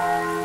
Bye.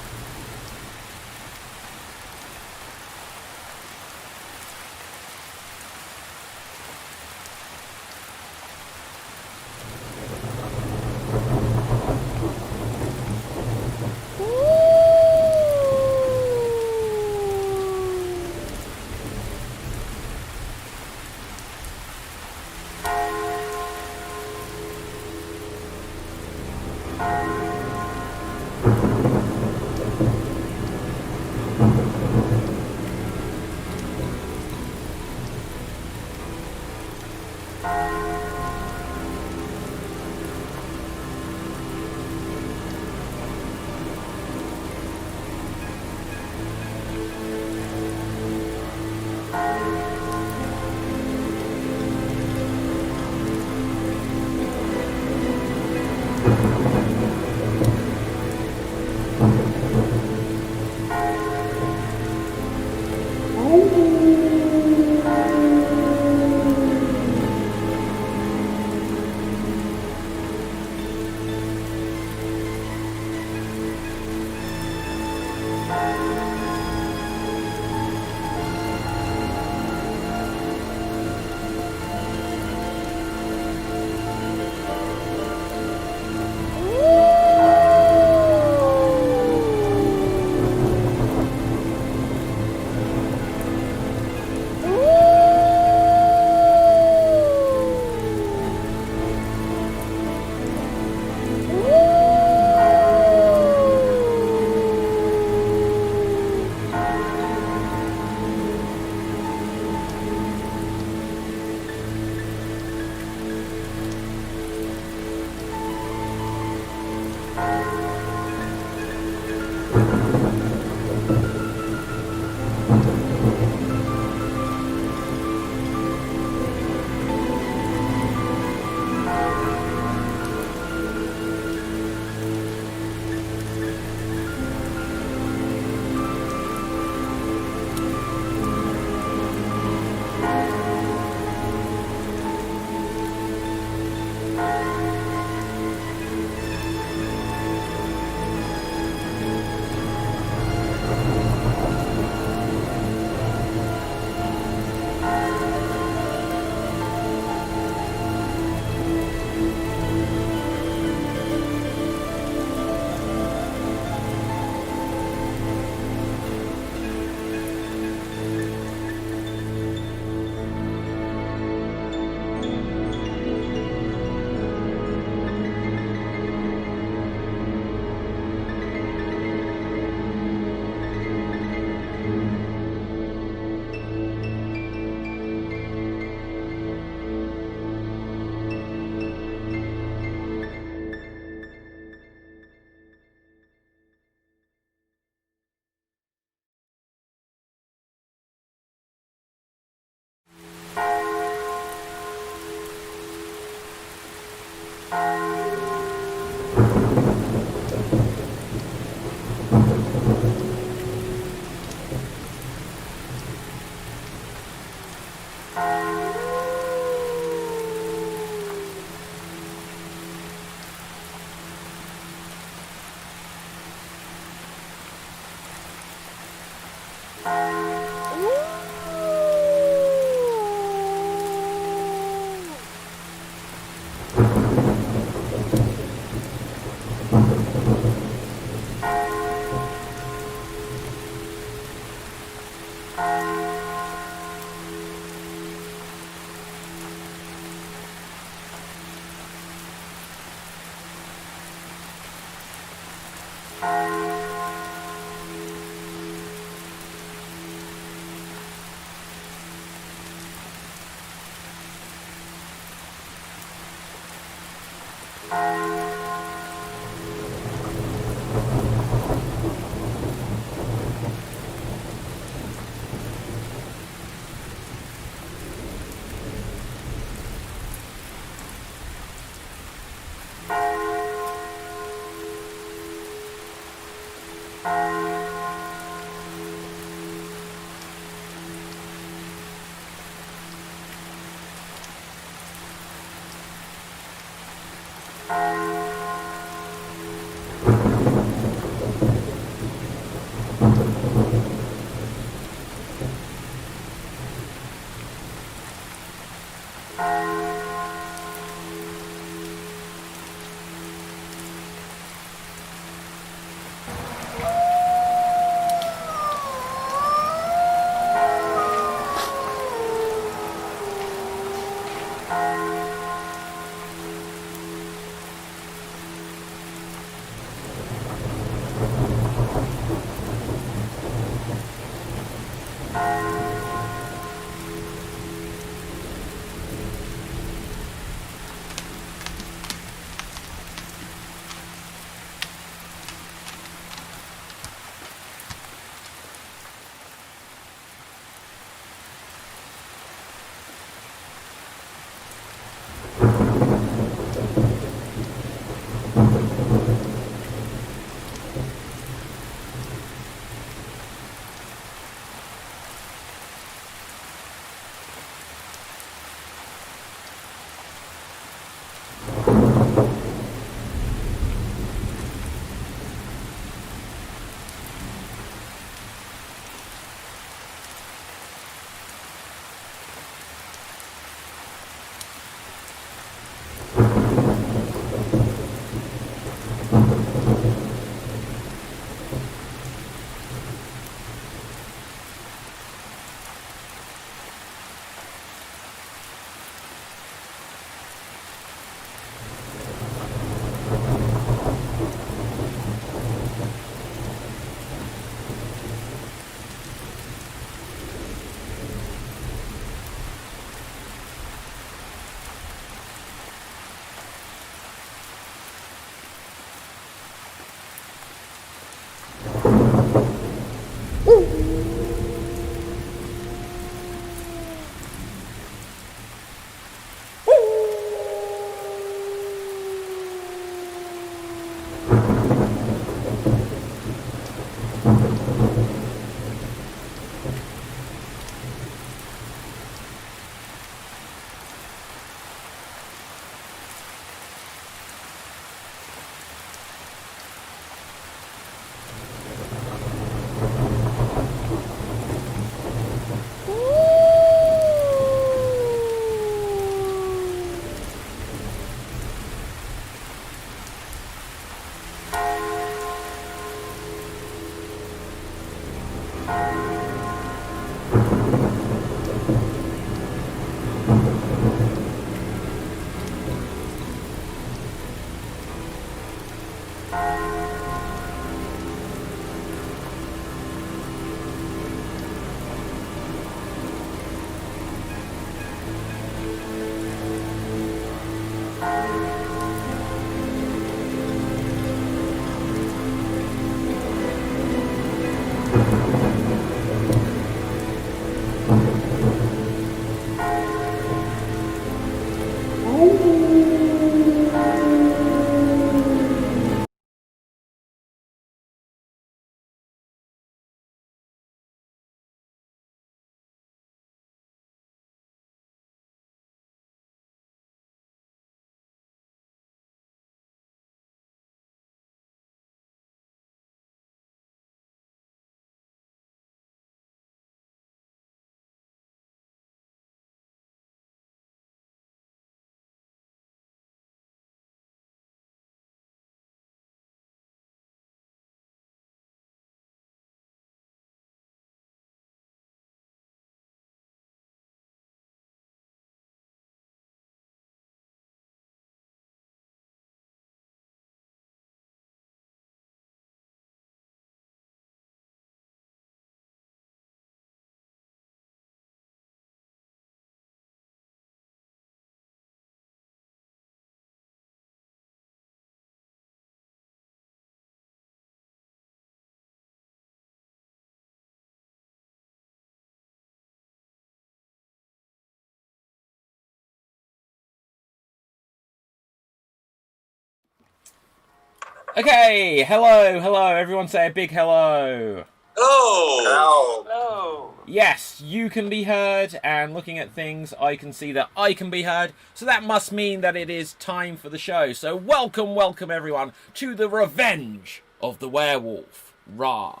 Okay, hello, everyone say a big hello. Hello. Hello. Yes, you can be heard, and looking at things, I can see that I can be heard, so that must mean that it is time for the show. So welcome everyone to the Revenge of the Werewolf. Rah.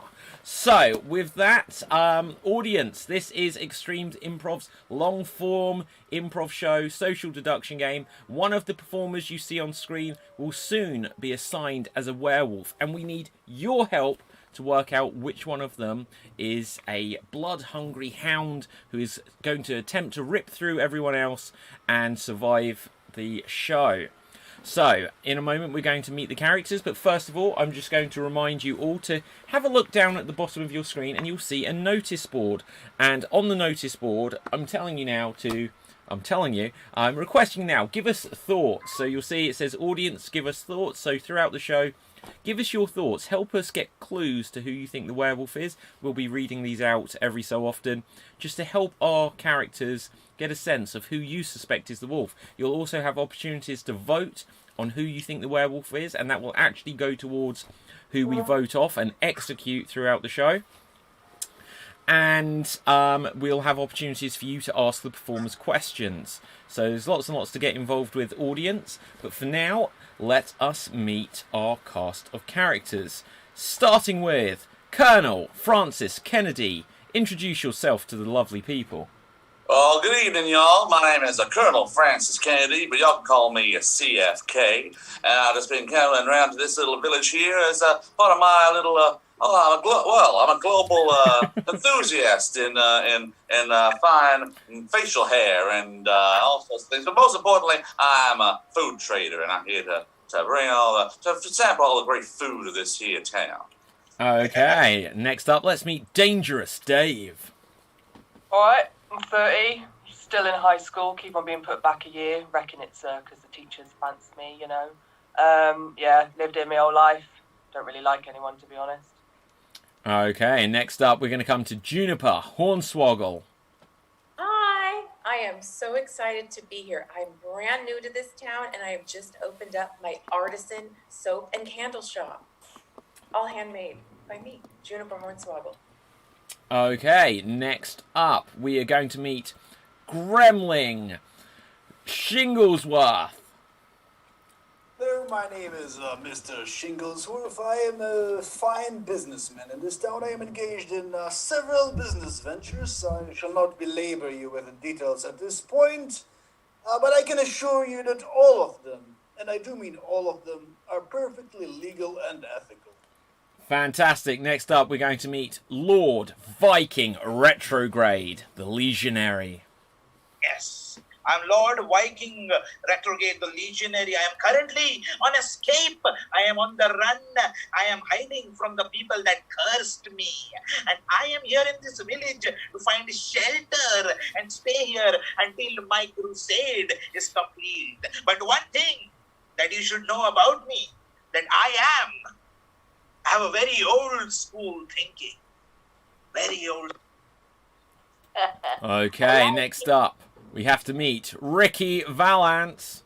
So, with that, audience, this is Extreme Improv's long-form improv show, social deduction game. One of the performers you see on screen will soon be assigned as a werewolf, and we need your help to work out which one of them is a blood-hungry hound who is going to attempt to rip through everyone else and survive the show. So, in a moment we're going to meet the characters, but first of all, I'm just going to remind you all to have a look down at the bottom of your screen and you'll see a notice board. And on the notice board, I'm requesting now, give us thoughts. So you'll see it says audience, give us thoughts. So throughout the show, give us your thoughts. Help us get clues to who you think the werewolf is. We'll be reading these out every so often, just to help our characters get a sense of who you suspect is the wolf. You'll also have opportunities to vote on who you think the werewolf is, and that will actually go towards who we vote off and execute throughout the show. And we'll have opportunities for you to ask the performers questions. So there's lots and lots to get involved with, audience. But for now, let us meet our cast of characters. Starting with Colonel Francis Kennedy. Introduce yourself to the lovely people. Well, good evening, y'all. My name is Colonel Francis Kennedy, but y'all can call me CFK. And I've just been coming around to this little village here as part of my little, I'm a global enthusiast in fine facial hair and all sorts of things. But most importantly, I'm a food trader, and I'm here to bring to sample all the great food of this here town. Okay, next up, let's meet Dangerous Dave. Alright, I'm 30, still in high school, keep on being put back a year, reckon it's because the teachers fancy me, you know. Lived here my whole life, don't really like anyone, to be honest. Okay, next up we're going to come to Juniper Hornswoggle. Hi, I am so excited to be here. I'm brand new to this town and I have just opened up my artisan soap and candle shop. All handmade by me, Juniper Hornswoggle. Okay, next up we are going to meet Gremling Shinglesworth. Hello, my name is Mr. Shinglesworth. I am a fine businessman in this town. I am engaged in several business ventures. I shall not belabor you with the details at this point, but I can assure you that all of them, and I do mean all of them, are perfectly legal and ethical. Fantastic. Next up, we're going to meet Lord Viking Retrograde, the Legionary. Yes, I'm Lord Viking Retrograde, the Legionary. I am currently on escape. I am on the run. I am hiding from the people that cursed me. And I am here in this village to find shelter and stay here until my crusade is complete. But one thing that you should know about me, that I have a very old school thinking. Very old. Okay, next up, we have to meet Ricky Valance.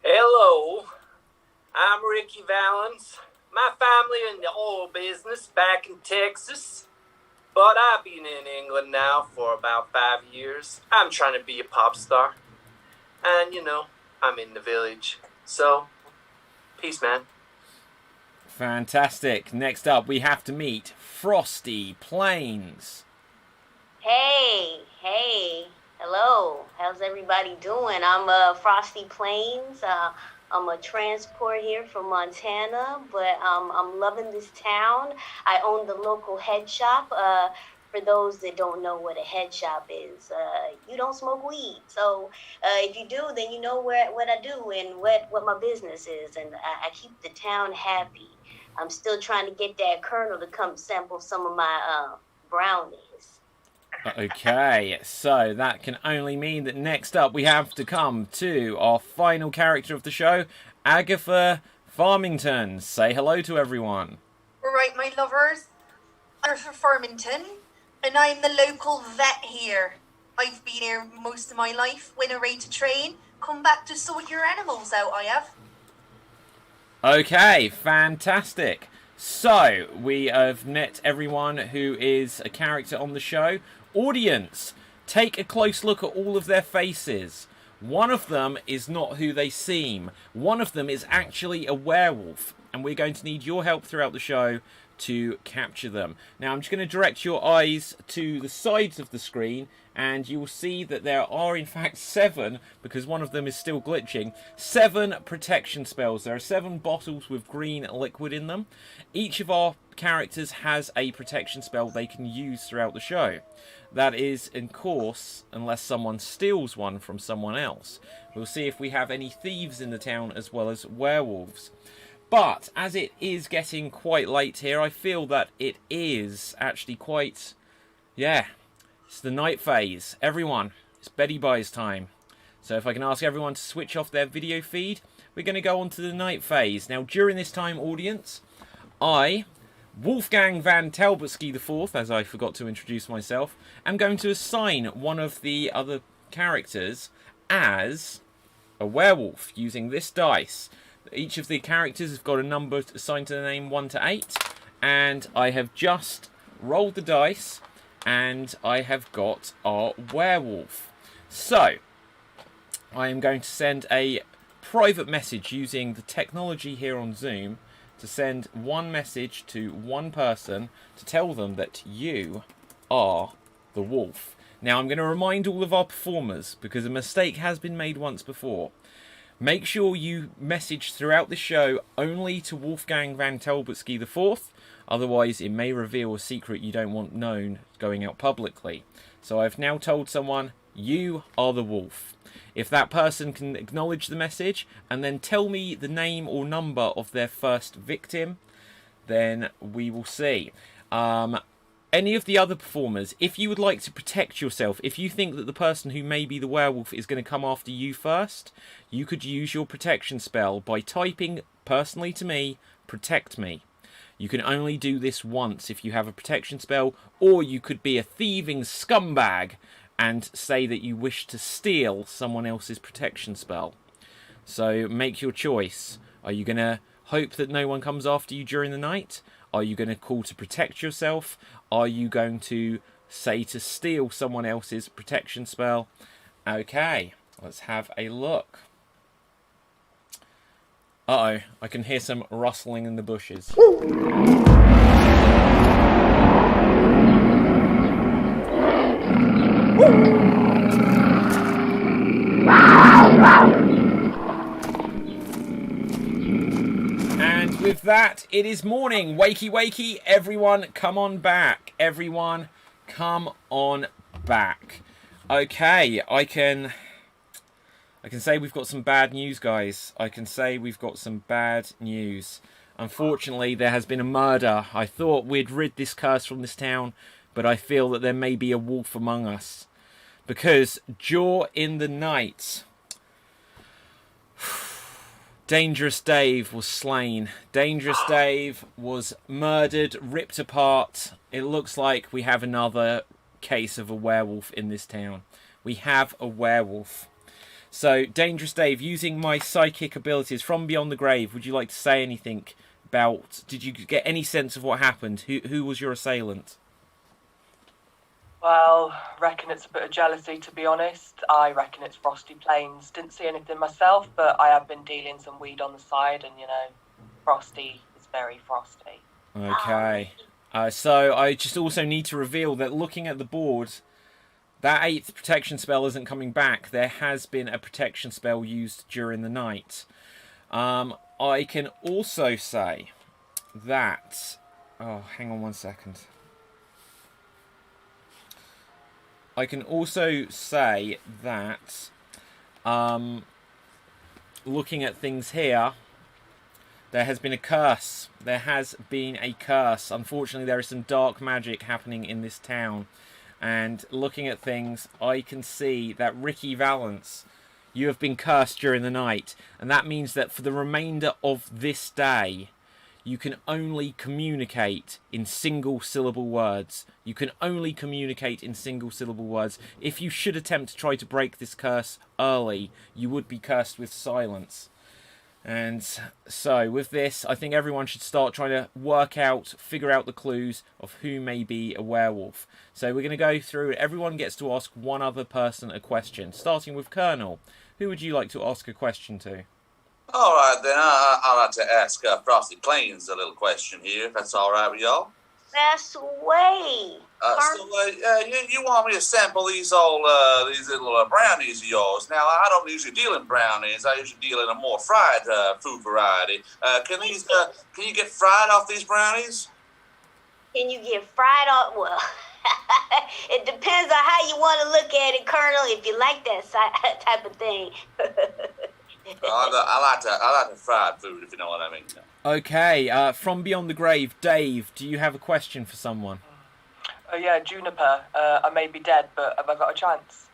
Hello, I'm Ricky Valance. My family in the oil business back in Texas, but I've been in England now for about 5 years. I'm trying to be a pop star, and I'm in the village. So, peace, man. Fantastic. Next up, we have to meet Frosty Planes. Hey, hello. How's everybody doing? I'm Frosty Planes. I'm a transport here from Montana, but I'm loving this town. I own the local head shop. For those that don't know what a head shop is, you don't smoke weed. So if you do, then you know what I do and what my business is, and I keep the town happy. I'm still trying to get that colonel to come sample some of my brownies. Okay, so that can only mean that next up we have to come to our final character of the show, Agatha Farmington. Say hello to everyone. Right, my lovers. Agatha Farmington, and I'm the local vet here. I've been here most of my life, went away to train, come back to sort your animals out, I have. Okay, fantastic. So, we have met everyone who is a character on the show. Audience, take a close look at all of their faces. One of them is not who they seem. One of them is actually a werewolf. And we're going to need your help throughout the show to capture them. Now, I'm just going to direct your eyes to the sides of the screen, and you will see that there are in fact 7, because one of them is still glitching, 7 protection spells. There are 7 bottles with green liquid in them. Each of our characters has a protection spell they can use throughout the show. That is, in course, unless someone steals one from someone else. We'll see if we have any thieves in the town as well as werewolves. But, as it is getting quite late here, I feel that it is actually quite... yeah, it's the night phase. Everyone, it's Betty Buy's time. So if I can ask everyone to switch off their video feed, we're going to go on to the night phase. Now, during this time, audience, I, Wolfgang van Telbutsky IV, as I forgot to introduce myself, am going to assign one of the other characters as a werewolf using this dice. Each of the characters have got a number assigned to the name 1 to 8, and I have just rolled the dice, and I have got our werewolf. So, I am going to send a private message using the technology here on Zoom to send one message to one person to tell them that you are the wolf. Now, I'm going to remind all of our performers, because a mistake has been made once before. Make sure you message throughout the show only to Wolfgang van Telbutsky IV, otherwise it may reveal a secret you don't want known going out publicly. So I've now told someone, you are the wolf. If that person can acknowledge the message and then tell me the name or number of their first victim, then we will see. Any of the other performers, if you would like to protect yourself, if you think that the person who may be the werewolf is going to come after you first, you could use your protection spell by typing personally to me, protect me. You can only do this once if you have a protection spell, or you could be a thieving scumbag and say that you wish to steal someone else's protection spell. So make your choice. Are you going to hope that no one comes after you during the night? Are you going to call to protect yourself? Are you going to say to steal someone else's protection spell? Okay, let's have a look. Uh-oh, I can hear some rustling in the bushes. And with that, it is morning. Wakey, wakey, everyone come on back. Everyone come on back. Okay, I can say we've got some bad news, guys. I can say we've got some bad news. Unfortunately, there has been a murder. I thought we'd rid this curse from this town, but I feel that there may be a wolf among us. Because Jaw in the night, Dangerous Dave was slain. Dangerous Dave was murdered, ripped apart. It looks like we have another case of a werewolf in this town. We have a werewolf. So, Dangerous Dave, using my psychic abilities from beyond the grave, would you like to say anything about... Did you get any sense of what happened? Who was your assailant? Well, reckon it's a bit of jealousy, to be honest. I reckon it's Frosty Planes. Didn't see anything myself, but I have been dealing some weed on the side, and, you know, Frosty is very frosty. Okay. So, I just also need to reveal that looking at the board... That 8th protection spell isn't coming back. There has been a protection spell used during the night. I can also say that... Oh, hang on one second. I can also say that... looking at things here, there has been a curse. There has been a curse. Unfortunately, there is some dark magic happening in this town. And looking at things, I can see that Ricky Valance, you have been cursed during the night. And that means that for the remainder of this day, you can only communicate in single-syllable words. You can only communicate in single-syllable words. If you should attempt to try to break this curse early, you would be cursed with silence. And so with this, I think everyone should start trying to figure out the clues of who may be a werewolf. So we're going to go through, everyone gets to ask one other person a question, starting with Colonel. Who would you like to ask a question to? All right, then. I'd like to ask Frosty Planes a little question here, if that's all right with y'all. That's way. You want me to sample these little brownies of yours? Now, I don't usually deal in brownies. I usually deal in a more fried food variety. Can you get fried off these brownies? Can you get fried off? Well, it depends on how you want to look at it, Colonel. If you like that type of thing. I like the fried food, if you know what I mean. Okay, from Beyond the Grave, Dave, do you have a question for someone? Oh yeah, Juniper. I may be dead, but have I got a chance?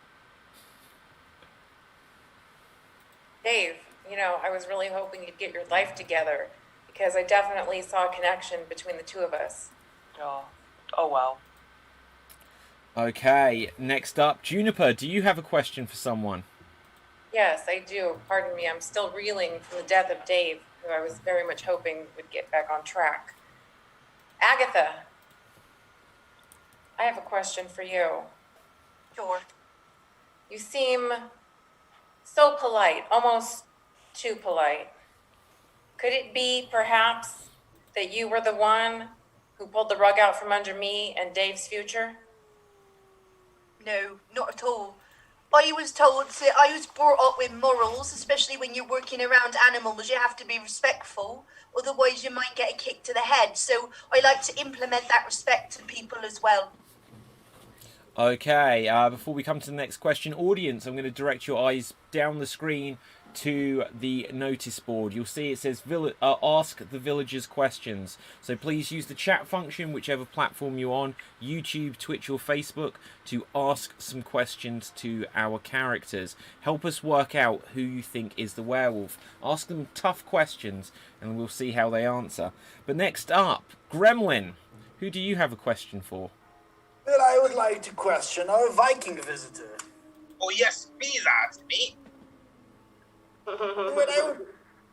Dave, I was really hoping you'd get your life together because I definitely saw a connection between the two of us. Oh well. Okay, next up, Juniper, do you have a question for someone? Yes, I do. Pardon me, I'm still reeling from the death of Dave, who I was very much hoping would get back on track. Agatha, I have a question for you. Sure. You seem so polite, almost too polite. Could it be, perhaps, that you were the one who pulled the rug out from under me and Dave's future? No, not at all. I was brought up with morals, especially when you're working around animals. You have to be respectful, otherwise you might get a kick to the head. So I like to implement that respect to people as well. Okay, before we come to the next question, audience, I'm going to direct your eyes down the screen to the notice board. You'll see it says ask the villagers questions. So please use the chat function, whichever platform you're on, YouTube, Twitch or Facebook, to ask some questions to our characters. Help us work out who you think is the werewolf. Ask them tough questions and we'll see how they answer. But next up, Gremlin, who do you have a question for? Well, I would like to question our Viking visitor. Oh, yes, please ask me. Well,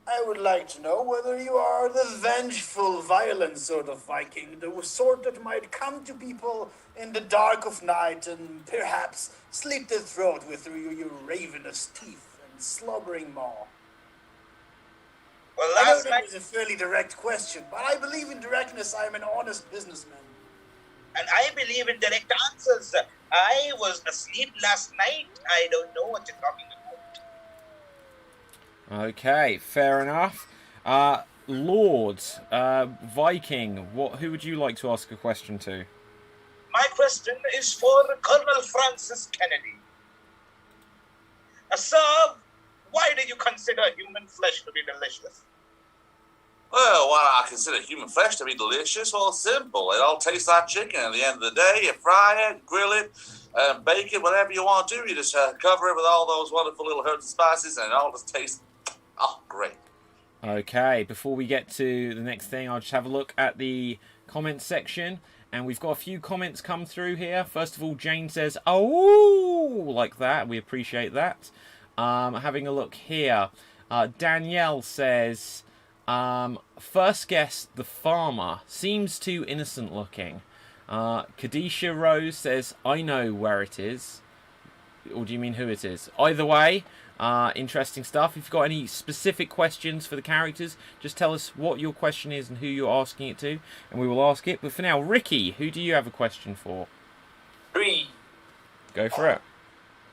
I would like to know whether you are the vengeful, violent sort of Viking, the sort that might come to people in the dark of night and perhaps slit their throat with your ravenous teeth and slobbering maw. Well, I know last that night, is a fairly direct question, but I believe in directness. I am an honest businessman. and I believe in direct answers. I was asleep last night. I don't know what you're talking about. Okay, fair enough. Lord, Viking, who would you like to ask a question to? My question is for Colonel Francis Kennedy. Sir, why do you consider human flesh to be delicious? Well, why do I consider human flesh to be delicious? Well, simple. It all tastes like chicken. At the end of the day, you fry it, grill it, bake it, whatever you want to do. You just cover it with all those wonderful little herbs and spices, and it all just tastes, great. Okay, before we get to the next thing, I'll just have a look at the comments section. And we've got a few comments come through here. First of all, Jane says, "Oh," like that. We appreciate that. Having a look here. Danielle says, first guess, the farmer. Seems too innocent looking. Kadisha Rose says, "I know where it is." Or do you mean who it is? Either way, interesting stuff. If you've got any specific questions for the characters, just tell us what your question is and who you're asking it to, and we will ask it. But for now, Ricky, who do you have a question for? 3. Go for it.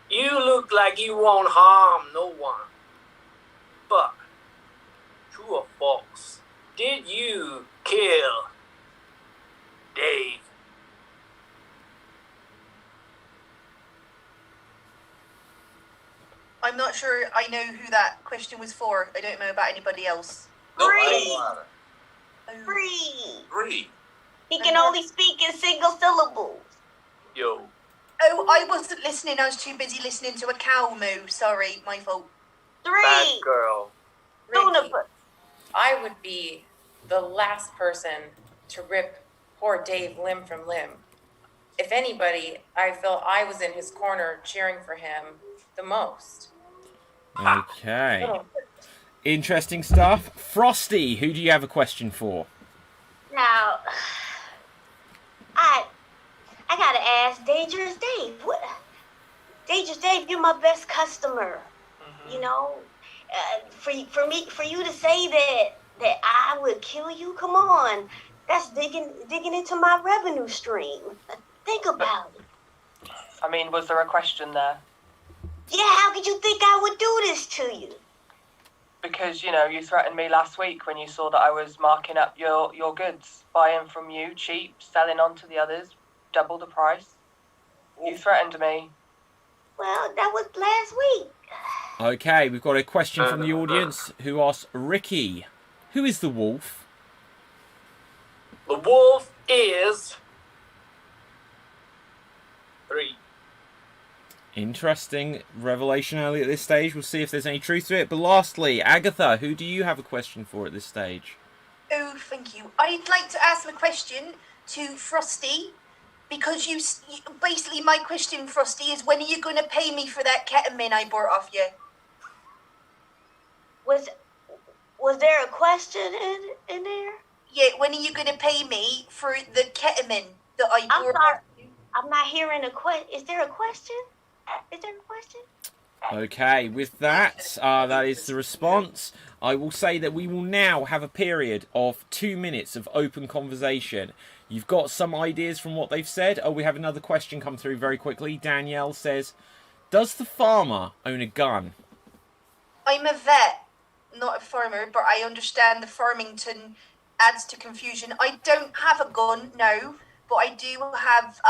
You look like you won't harm no one. But, true or false, did you kill Dave? I'm not sure I know who that question was for. I don't know about anybody else. No, Free. I don't Free. Three. He can only speak in single syllables. Yo. Oh, I wasn't listening. I was too busy listening to a cow moo. Sorry, my fault. 3. Bad girl. Ricky, Juniper. I would be the last person to rip poor Dave limb from limb. If anybody, I feel I was in his corner cheering for him the most. Okay. Interesting stuff. Frosty, who do you have a question for? Now, I gotta ask Dangerous Dave. What? Dangerous Dave, you're my best customer. You know, for you to say that I would kill you, come on, that's digging into my revenue stream. Think about it. I mean, was there a question there? Yeah, how could you think I would do this to you? Because, you know, you threatened me last week when you saw that I was marking up your goods, buying from you cheap, selling on to the others, double the price. You threatened me. Well, that was last week. Okay, we've got a question from the audience who asks, Ricky, who is the wolf? The wolf is 3. Interesting revelation early at this stage. We'll see if there's any truth to it. But lastly, Agatha, who do you have a question for at this stage? Oh, thank you. I'd like to ask a question to Frosty, because you basically, my question, Frosty, is when are you going to pay me for that ketamine I bought off you? Was there a question in there? Yeah, when are you going to pay me for the ketamine that I bought off you? I'm not hearing a question. Is there a question? Is there a question? Okay, with that, that is the response. I will say that we will now have a period of 2 minutes of open conversation. You've got some ideas from what they've said. Oh, we have another question come through very quickly. Danielle says, does the farmer own a gun? I'm a vet, not a farmer, but I understand the farmington adds to confusion. I don't have a gun, no, but I do have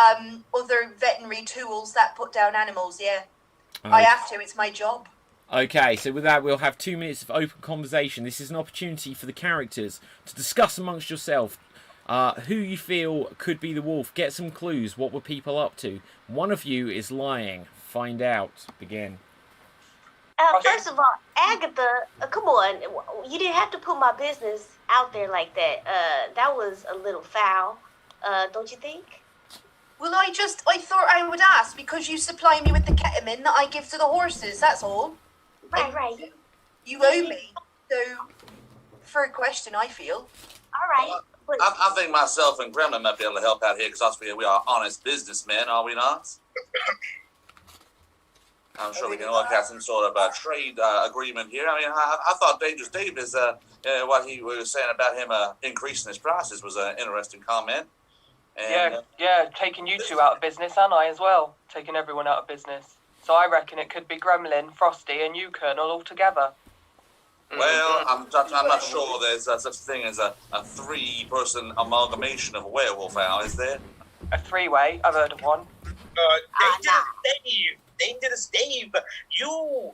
other veterinary tools that put down animals, yeah. Okay. I have to, it's my job. Okay, so with that, we'll have 2 minutes of open conversation. This is an opportunity for the characters to discuss amongst yourself who you feel could be the wolf. Get some clues. What were people up to? One of you is lying. Find out. Begin. First of all, Agatha, come on. You didn't have to put my business out there like that. That was a little foul, don't you think? Well, I thought I would ask because you supply me with the ketamine that I give to the horses, that's all. Right. You owe me. So, for a question, I feel. All right. I think myself and Gremlin might be able to help out here because we are honest businessmen, are we not? I'm sure we can work out some sort of a trade agreement here. I mean, I thought Dangerous Dave is what he was saying about him increasing his prices was an interesting comment. And, yeah, taking you two out of business, and I as well. Taking everyone out of business. So I reckon it could be Gremlin, Frosty, and you, Colonel, all together. Well, I'm not sure there's such thing as a 3-person amalgamation of a werewolf now, is there? A 3-way, I've heard of one. Dangerous Dave, you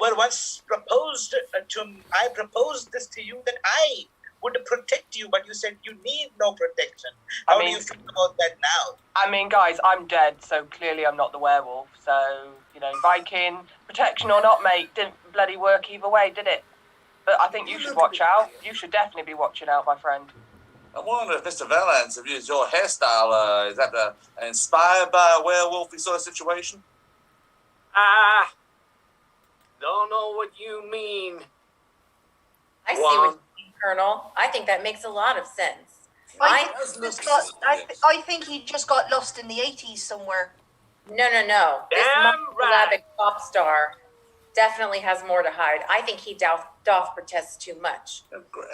were once proposed to. I proposed this to you that I would protect you, but you said you need no protection. How do you feel about that now? I mean, guys, I'm dead, so clearly I'm not the werewolf. So, you know, Viking, protection or not, mate, didn't bloody work either way, did it? But I think you should watch out. You should definitely be watching out, my friend. I wonder if Mr. Valance, if your hairstyle, is that inspired by a werewolfy sort of situation? Don't know what you mean. I see what you mean, Colonel. I think that makes a lot of sense. I think he just got lost in the 80s somewhere. No. This monosyllabic pop star definitely has more to hide. I think he doth protest too much.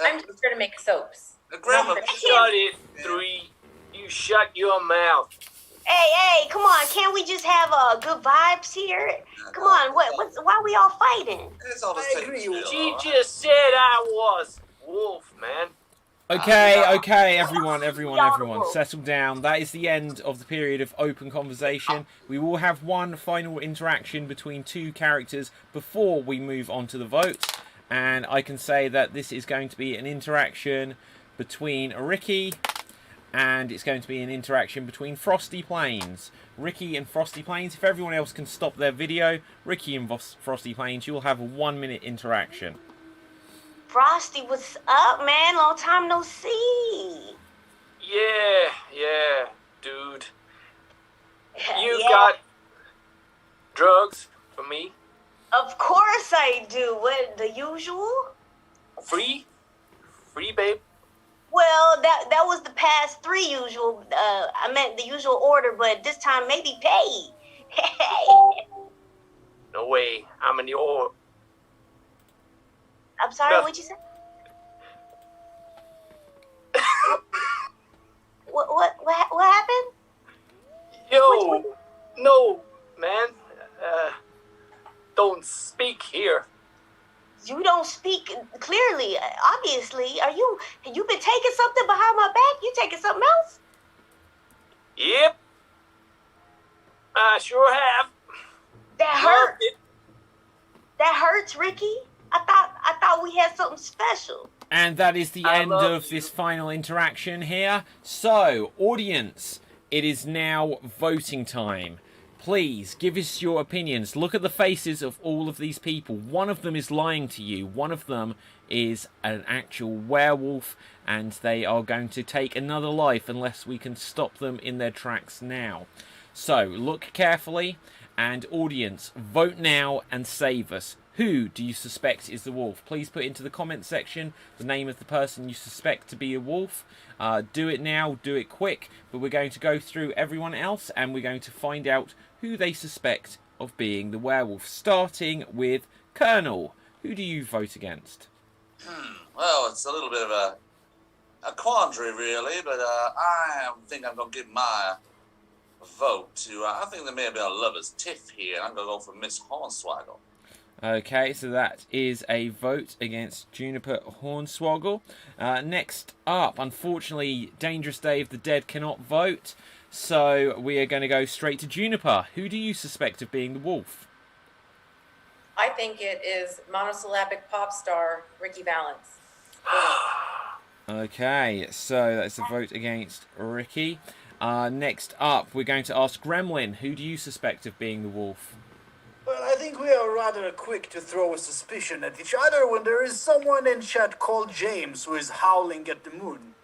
I'm just here to make soaps. Shut it, 3. You shut your mouth. Hey, come on. Can't we just have good vibes here? Come on. Why are we all fighting? I agree with She just said I was wolf, man. Okay, everyone, settle down. That is the end of the period of open conversation. We will have one final interaction between 2 characters before we move on to the vote. And I can say that this is going to be an interaction between Ricky, and it's going to be an interaction between Frosty Planes. Ricky and Frosty Planes, if everyone else can stop their video, Ricky and Frosty Planes, you'll have a 1-minute interaction. Frosty, what's up, man? Long time no see. Yeah, dude. You got drugs for me? Of course I do. What, the usual? Free, babe. Well, that was the past 3 usual. I meant the usual order, but this time maybe paid. No way. I'm in your. I'm sorry, No. what'd you say? What happened? Yo, no, man. Don't speak here. You don't speak clearly, obviously. You been taking something behind my back? You taking something else? Yep. I sure have. That Loved hurt. it. That hurts, Ricky. I thought we had something special. And that is the I end love of you. this final interaction here. So, audience, it is now voting time. Please, give us your opinions. Look at the faces of all of these people. One of them is lying to you. One of them is an actual werewolf, and they are going to take another life unless we can stop them in their tracks now. So, look carefully, and audience, vote now and save us. Who do you suspect is the wolf? Please put into the comment section the name of the person you suspect to be a wolf. Do it now, do it quick, but we're going to go through everyone else and we're going to find out who they suspect of being the werewolf, starting with Colonel. Who do you vote against? Well, it's a little bit of a quandary, really, but I think I'm going to give my vote to, I think there may have been a lover's tiff here, and I'm going to go for Miss Hornswoggle. Okay, so that is a vote against Juniper Hornswoggle. Next up, unfortunately, Dangerous Dave the Dead cannot vote, so we are going to go straight to Juniper. Who do you suspect of being the wolf? I think it is monosyllabic pop star Ricky Valance. Okay, so that's a vote against Ricky. Next up, we're going to ask Gremlin. Who do you suspect of being the wolf? Well, I think we are rather quick to throw a suspicion at each other when there is someone in chat called James who is howling at the moon.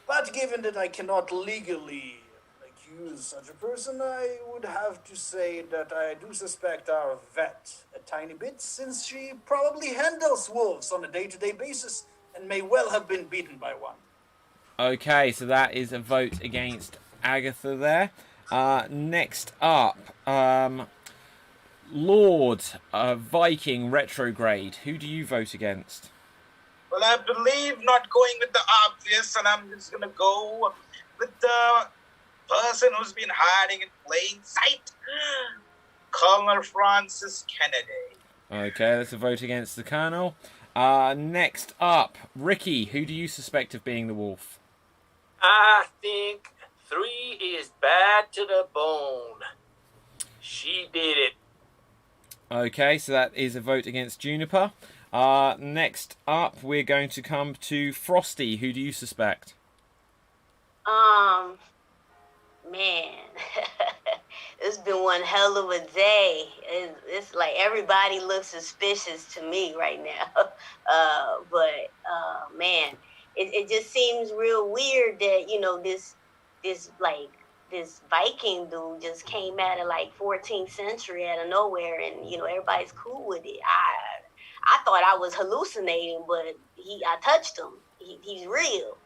But given that I cannot legally accuse such a person, I would have to say that I do suspect our vet a tiny bit, since she probably handles wolves on a day-to-day basis and may well have been beaten by one. Okay, so that is a vote against Agatha there. Next up, Lord Viking Retrograde. Who do you vote against? Well, I believe not going with the obvious, and I'm just going to go with the person who's been hiding in plain sight, Colonel Francis Kennedy. Okay, that's a vote against the Colonel. Next up, Ricky. Who do you suspect of being the wolf? I think 3 is bad to the bone. She did it. Okay, so that is a vote against Juniper. Next up, we're going to come to Frosty. Who do you suspect? Man, it's been one hell of a day. It's like everybody looks suspicious to me right now. Man, it just seems real weird that, you know, this Viking dude just came out of like 14th century out of nowhere, and, you know, everybody's cool with it. I thought I was hallucinating, but I touched him. He's real.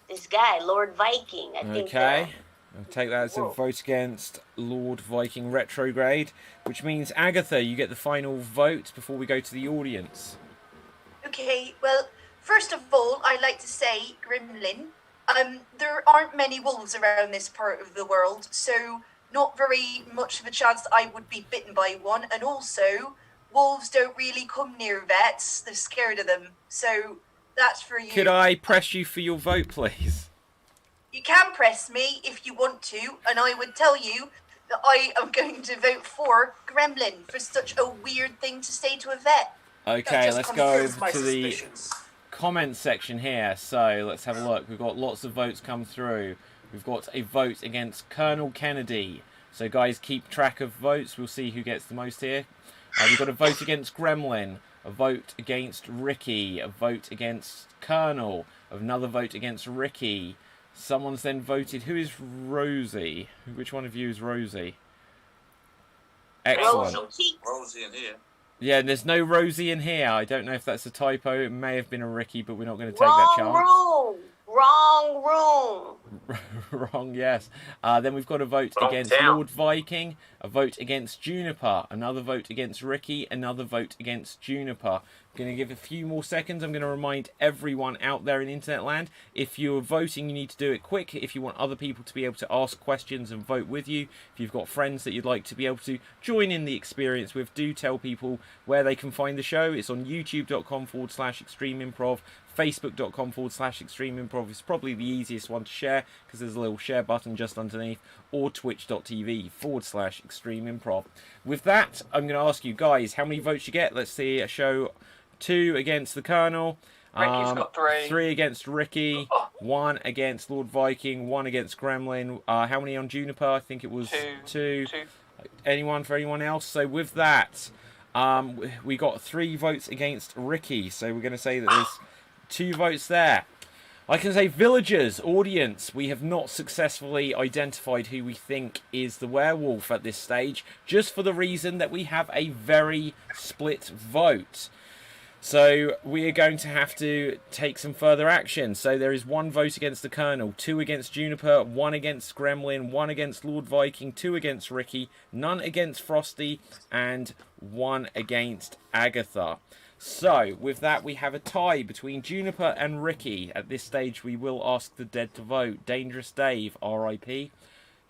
This guy, Lord Viking. I think. Okay. I'll take that as a vote against Lord Viking Retrograde, which means, Agatha, you get the final vote before we go to the audience. Okay, well, first of all, I'd like to say, Gremlin, there aren't many wolves around this part of the world, so not very much of a chance that I would be bitten by one, and also, wolves don't really come near vets, they're scared of them, so that's for you. Could I press you for your vote, please? You can press me if you want to, and I would tell you that I am going to vote for Gremlin for such a weird thing to say to a vet. Okay, let's go confirms over my to the suspicions. comment section here. So let's have a look. We've got lots of votes come through. We've got a vote against Colonel Kennedy. So guys, keep track of votes. We'll see who gets the most here. We've got a vote against Gremlin, a vote against Ricky, a vote against Colonel, another vote against Ricky. Someone's then voted. Who is Rosie? Which one of you is Rosie? Excellent. Rosie in here. Yeah, there's no Rosie in here. I don't know if that's a typo. It may have been a Ricky, but we're not going to take Wrong that chance. room. Wrong room. Wrong, yes. Then we've got a vote Wrong against town. Lord Viking, a vote against Juniper, another vote against Ricky, another vote against Juniper. I'm going to give a few more seconds. I'm going to remind everyone out there in internet land, if you're voting, you need to do it quick. If you want other people to be able to ask questions and vote with you, if you've got friends that you'd like to be able to join in the experience with, do tell people where they can find the show. It's on youtube.com/Extreme Improv. Facebook.com/Extreme Improv is probably the easiest one to share because there's a little share button just underneath, or twitch.tv/Extreme Improv. With that, I'm going to ask you guys how many votes you get. Let's see a show. 2 against the Colonel. Ricky's got 3. 3 against Ricky. 1 against Lord Viking. 1 against Gremlin. How many on Juniper? I think it was 2. Anyone for anyone else? So with that, we got 3 votes against Ricky. So we're going to say that there's 2 votes there. I can say villagers, audience, we have not successfully identified who we think is the werewolf at this stage, just for the reason that we have a very split vote. So we are going to have to take some further action. So there is 1 vote against the Colonel, 2 against Juniper, 1 against Gremlin, 1 against Lord Viking, 2 against Ricky, none against Frosty, and 1 against Agatha. So with that, we have a tie between Juniper and Ricky. At this stage, we will ask the dead to vote. Dangerous Dave, R.I.P.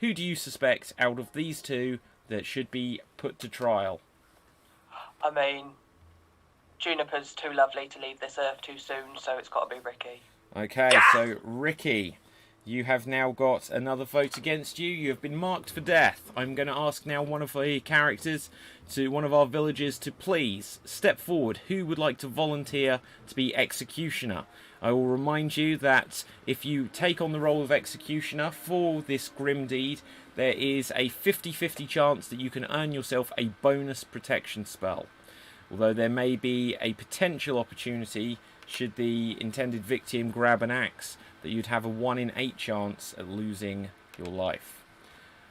Who do you suspect out of these 2 that should be put to trial? I mean, Juniper's too lovely to leave this earth too soon, so it's got to be Ricky. Okay, so Ricky, you have now got another vote against you. You have been marked for death. I'm going to ask now one of the characters, one of our villagers, to please step forward. Who would like to volunteer to be executioner? I will remind you that if you take on the role of executioner for this grim deed, there is a 50-50 chance that you can earn yourself a bonus protection spell. Although there may be a potential opportunity, should the intended victim grab an axe, that you'd have a 1 in 8 chance at losing your life.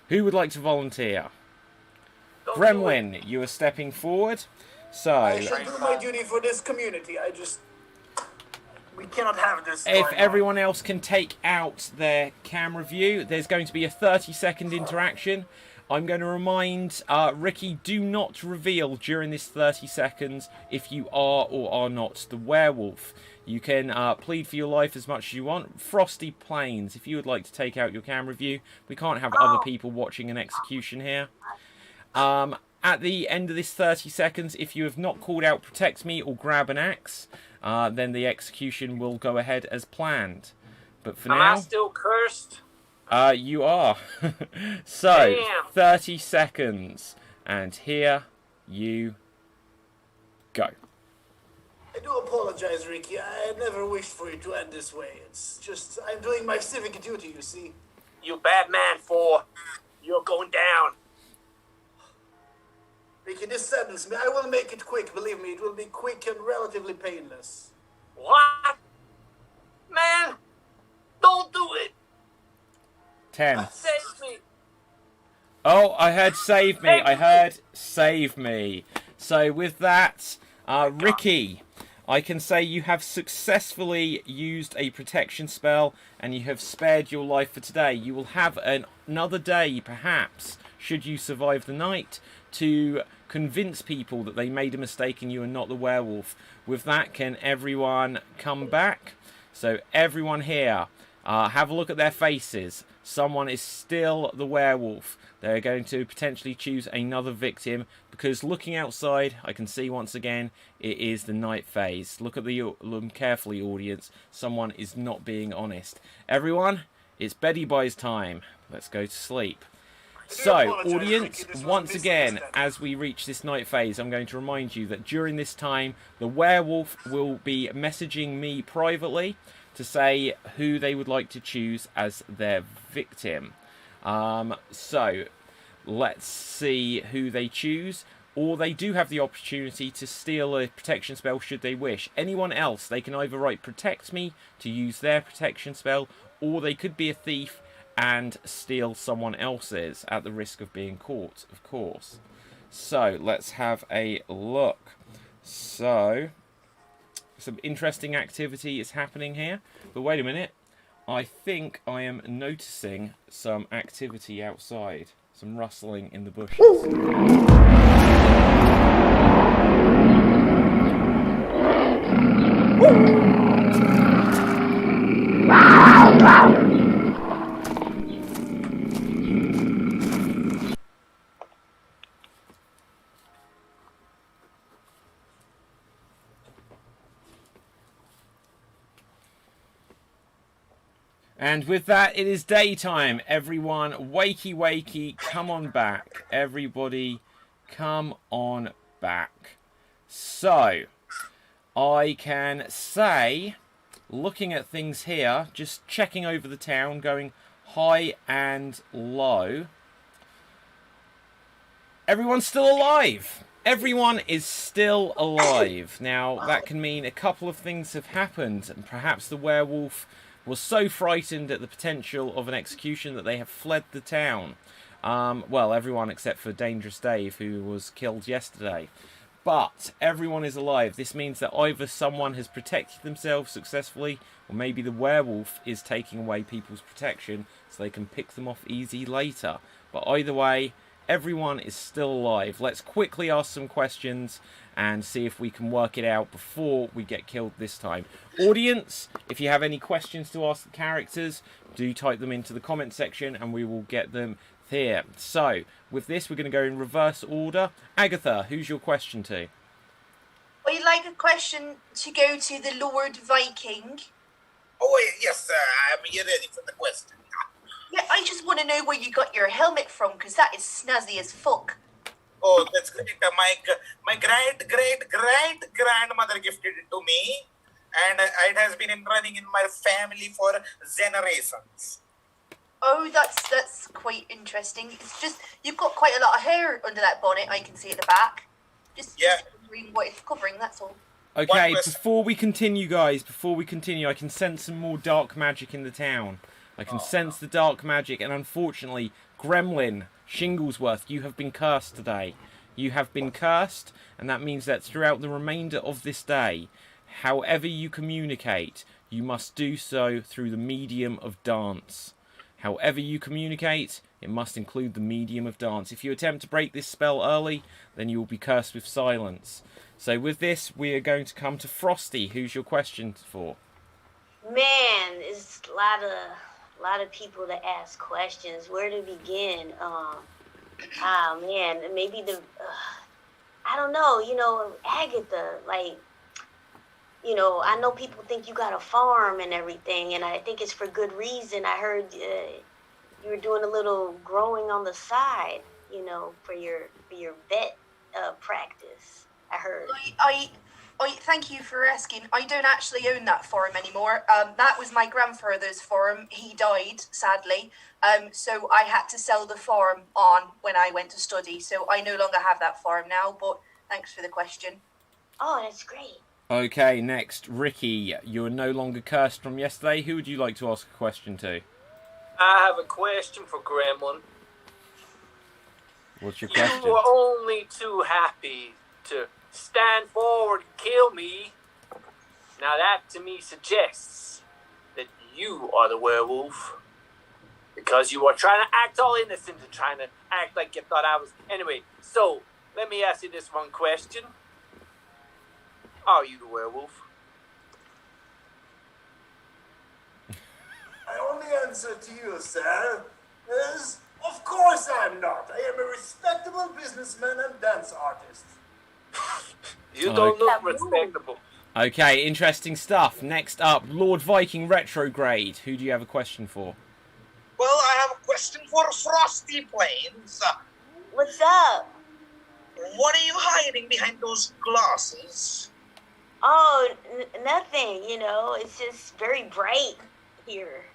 Who would like to volunteer? Gremlin, you are stepping forward. So, I shall do my duty for this community. We cannot have this. if everyone else can take out their camera view, there's going to be a 30-second interaction. I'm going to remind Ricky, do not reveal during this 30 seconds if you are or are not the werewolf. You can plead for your life as much as you want. Frosty Planes, if you would like to take out your camera view. We can't have other people watching an execution here. At the end of this 30 seconds, if you have not called out protect me or grab an axe, then the execution will go ahead as planned. But for Am now... I still cursed? You are. So, Damn. 30 seconds. And here you go. I do apologize, Ricky. I never wished for it to end this way. It's just, I'm doing my civic duty, you see. You bad man, 4. You're going down. Ricky, this sentence, I will make it quick. Believe me, it will be quick and relatively painless. What? Man, don't do it. 10. Save me. Oh, I heard save me. I heard save me. So with that, Ricky, I can say you have successfully used a protection spell and you have spared your life for today. You will have another day, perhaps, should you survive the night, to convince people that they made a mistake and you are not the werewolf. With that, can everyone come back? So everyone here, have a look at their faces. Someone is still the werewolf. They're going to potentially choose another victim because looking outside, I can see once again it is the night phase. Look at them carefully, audience. Someone is not being honest. Everyone, it's Betty Buy's time. Let's go to sleep. So, audience, once again, as we reach this night phase, I'm going to remind you that during this time, the werewolf will be messaging me privately to say who they would like to choose as their victim. So, let's see who they choose. Or they do have the opportunity to steal a protection spell should they wish. Anyone else, they can either write protect me to use their protection spell, or they could be a thief and steal someone else's at the risk of being caught, of course. So let's have a look. So some interesting activity is happening here. But wait a minute. I think I am noticing some activity outside. Some rustling in the bushes. And with that, it is daytime. Everyone, wakey, wakey, come on back. Everybody, come on back. So, I can say, looking at things here, just checking over the town, going high and low. Everyone's still alive. Everyone is still alive. Now, that can mean a couple of things have happened. And perhaps the werewolf was so frightened at the potential of an execution that they have fled the town. Well, everyone except for Dangerous Dave, who was killed yesterday. But everyone is alive. This means that either someone has protected themselves successfully, or maybe the werewolf is taking away people's protection so they can pick them off easy later. But either way, everyone is still alive. Let's quickly ask some questions and see if we can work it out before we get killed this time. Audience, if you have any questions to ask the characters, do type them into the comment section and we will get them here. So, with this, we're going to go in reverse order. Agatha, who's your question to? I'd like a question to go to the Lord Viking. Oh, yes, I'm here ready for the question. Yeah, I just want to know where you got your helmet from, because that is snazzy as fuck. Oh, that's great. My great-great-great-grandmother gifted it to me, and it has been running in my family for generations. Oh, that's quite interesting. It's just, you've got quite a lot of hair under that bonnet, I can see at the back. Just wondering what it's covering, that's all. Okay, before we continue, guys, I can sense some more dark magic in the town. I can sense the dark magic, and unfortunately, Gremlin, Shinglesworth, you have been cursed today. You have been cursed, and that means that throughout the remainder of this day, however you communicate, you must do so through the medium of dance. However you communicate, it must include the medium of dance. If you attempt to break this spell early, then you will be cursed with silence. So with this, we are going to come to Frosty. Who's your question for? Man, it's a lot of people to ask questions. Where to begin? Man, maybe I don't know, Agatha, I know people think you got a farm and everything, and I think it's for good reason. I heard you were doing a little growing on the side, for your vet practice. I heard. I thank you for asking. I don't actually own that farm anymore. That was my grandfather's farm. He died, sadly. So I had to sell the farm on when I went to study. So I no longer have that farm now, but thanks for the question. Oh, that's great. Okay, next, Ricky. You're no longer cursed from yesterday. Who would you like to ask a question to? I have a question for Gremlin. What's your question? You were only too happy to stand forward and kill me. Now that to me suggests that you are the werewolf. Because you are trying to act all innocent and trying to act like you thought I was... Anyway, so, let me ask you this one question. Are you the werewolf? My only answer to you, sir, is of course I'm not. I am a respectable businessman and dance artist. You don't look respectable. Okay, interesting stuff. Next up, Lord Viking Retrograde. Who do you have a question for? Well, I have a question for Frosty Planes. What's up? What are you hiding behind those glasses? Oh, nothing, it's just very bright here,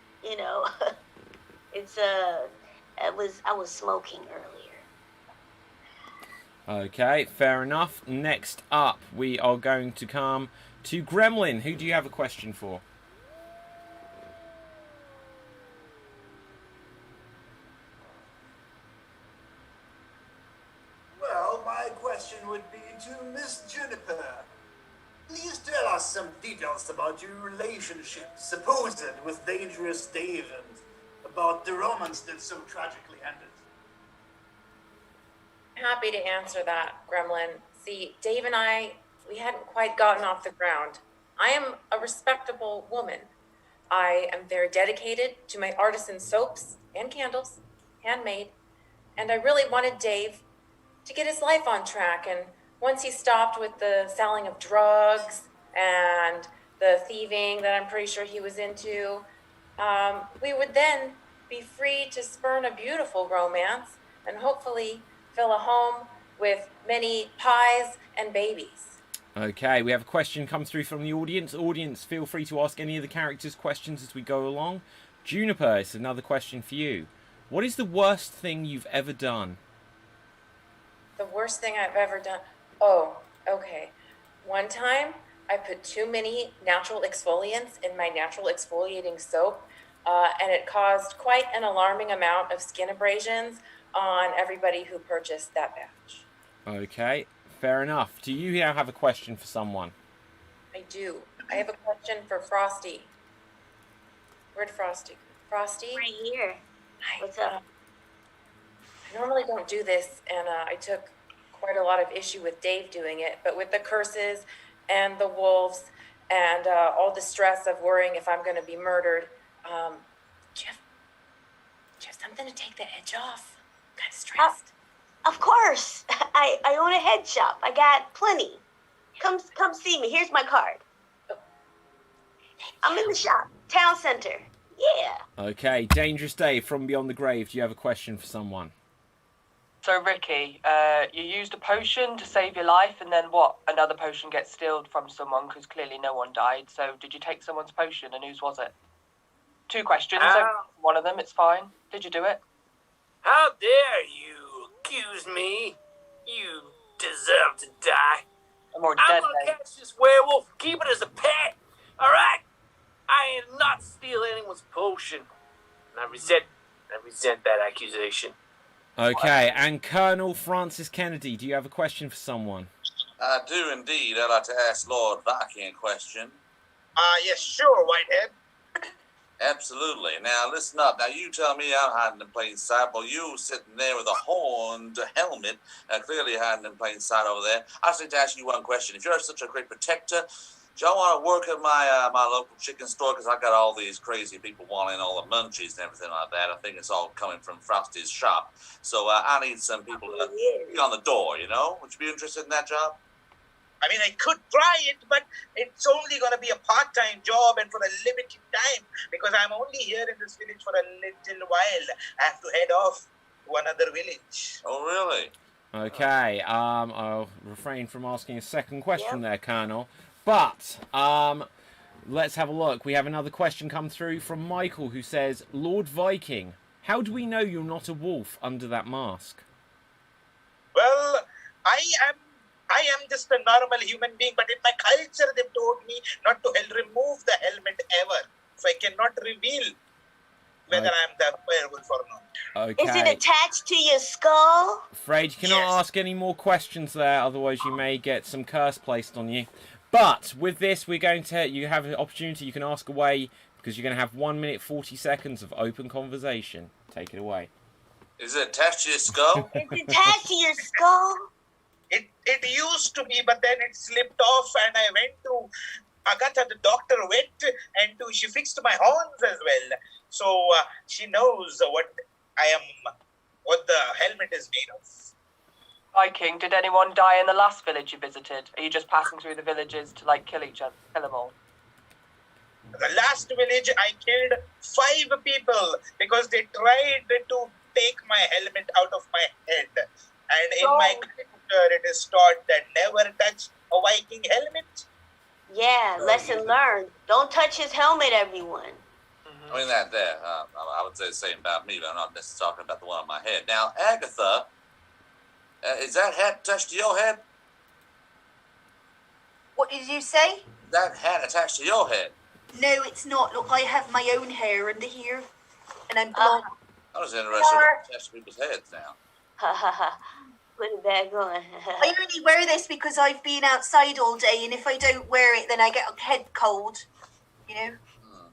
It's, I was smoking earlier. Okay, fair enough. Next up, we are going to come to Gremlin. Who do you have a question for? Well, some details about your relationship, supposed with Dangerous Dave, and about the romance that so tragically ended. Happy to answer that, Gremlin. See, Dave and I, we hadn't quite gotten off the ground. I am a respectable woman. I am very dedicated to my artisan soaps and candles, handmade, and I really wanted Dave to get his life on track. And once he stopped with the selling of drugs and the thieving that I'm pretty sure he was into, we would then be free to spurn a beautiful romance and hopefully fill a home with many pies and babies. Okay, we have a question come through from the audience. Audience, feel free to ask any of the characters questions as we go along. Juniper, it's another question for you. What is the worst thing you've ever done? The worst thing I've ever done? Oh, okay. One time, I put too many natural exfoliants in my natural exfoliating soap, and it caused quite an alarming amount of skin abrasions on everybody who purchased that batch. Okay, fair enough. Do you now have a question for someone? I do. I have a question for Frosty. Where'd Frosty? Frosty? Right here. Hi. What's up? I normally don't do this, and I took quite a lot of issue with Dave doing it, but with the curses and the wolves and all the stress of worrying if I'm going to be murdered, do you have something to take the edge off? I'm kind of stressed. Of course. I own a head shop. I got plenty. Come see me. Here's my card. I'm in the shop. Town center. Yeah. Okay, Dangerous Dave from Beyond the Grave. Do you have a question for someone? So, Ricky, you used a potion to save your life, and then what? Another potion gets stealed from someone because clearly no one died. So, did you take someone's potion, and whose was it? 2 questions. So one of them, it's fine. Did you do it? How dare you accuse me? You deserve to die. I'm already I'm dead, gonna mate. catch this werewolf, keep it as a pet, alright? I am not steal anyone's potion. And I resent that accusation. Okay, and Colonel Francis Kennedy, do you have a question for someone? I do indeed. I'd like to ask Lord Viking a question. Yes, sure, Whitehead. Absolutely. Now, listen up. Now, you tell me I'm hiding in plain sight. Well, you sitting there with a horned helmet, clearly hiding in plain sight over there. I just need to ask you one question. If you're such a great protector, do y'all want to work at my local chicken store? Because I got all these crazy people wanting all the munchies and everything like that. I think it's all coming from Frosty's shop. So I need some people to be on the door, you know? Would you be interested in that job? I mean, I could try it, but it's only going to be a part-time job and for a limited time because I'm only here in this village for a little while. I have to head off to another village. Oh, really? Okay, I'll refrain from asking a second question there, Colonel. But, let's have a look. We have another question come through from Michael who says, Lord Viking, how do we know you're not a wolf under that mask? Well, I am just a normal human being, but in my culture they've told me not to remove the helmet ever. So I cannot reveal whether I'm the werewolf or not. Okay. Is it attached to your skull? Afraid you cannot ask any more questions there, otherwise you may get some curse placed on you. But with this, you have an opportunity. You can ask away because you're going to have 1 minute 40 seconds of open conversation. Take it away. Is it attached to your skull? Is it attached to your skull? It used to be, but then it slipped off, and I got the doctor went, and she fixed my horns as well. So she knows what the helmet is made of. Viking, did anyone die in the last village you visited? Are you just passing through the villages to, like, kill them all? The last village, I killed 5 people because they tried to take my helmet out of my head. And in my culture, it is taught that never touch a Viking helmet. Yeah, lesson learned. Don't touch his helmet, everyone. I mean, I would say the same about me, but I'm not necessarily talking about the one on my head. Now, Agatha, is that hat attached to your head? What did you say? That hat attached to your head? No, it's not. Look, I have my own hair under here, and I'm blonde. I was interested in attached to people's heads now. put it back on. I only wear this because I've been outside all day, and if I don't wear it, then I get a head cold. You know?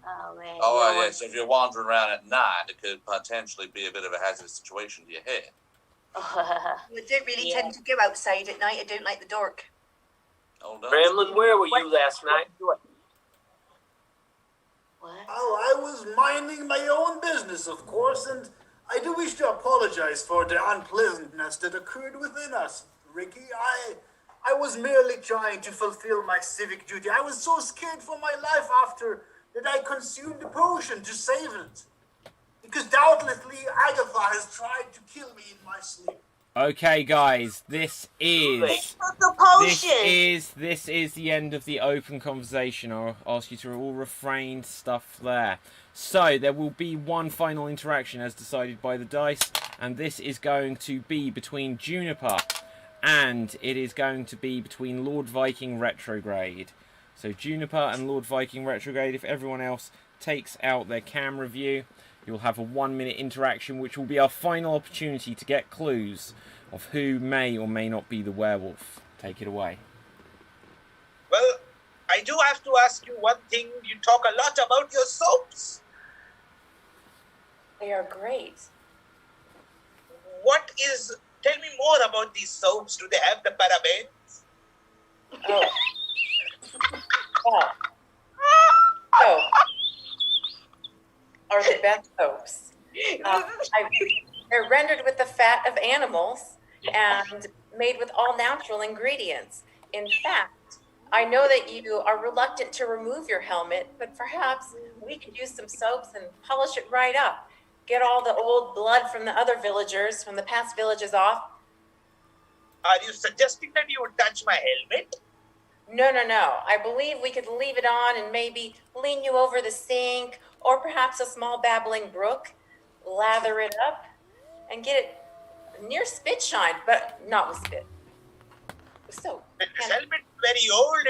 Oh, man. Oh, yeah, so if you're wandering around at night, it could potentially be a bit of a hazardous situation to your head. I don't really tend to go outside at night. I don't like the dark. Oh, no. Gremlin, where were you last night? What? Oh, I was minding my own business, of course, and I do wish to apologize for the unpleasantness that occurred within us, Ricky. I was merely trying to fulfill my civic duty. I was so scared for my life after that I consumed a potion to save it. Because doubtlessly Agatha has tried to kill me in my sleep. Okay, guys, this is The potion. this is the end of the open conversation. I'll ask you to all refrain stuff there. So there will be one final interaction as decided by the dice, and this is going to be between Juniper, and it is going to be between Lord Viking Retrograde. So Juniper and Lord Viking Retrograde. If everyone else takes out their camera view, you'll have a 1-minute interaction, which will be our final opportunity to get clues of who may or may not be the werewolf. Take it away. Well, I do have to ask you one thing. You talk a lot about your soaps. They are great. Tell me more about these soaps. Do they have the parabens? Oh. Oh. Oh. Are the best soaps. They're rendered with the fat of animals and made with all natural ingredients. In fact, I know that you are reluctant to remove your helmet, but perhaps we could use some soaps and polish it right up. Get all the old blood from the other villagers, from the past villages off. Are you suggesting that you would touch my helmet? No. I believe we could leave it on and maybe lean you over the sink or perhaps a small babbling brook, lather it up, and get it near spit shine, but not with spit. With soap. This helmet is very old.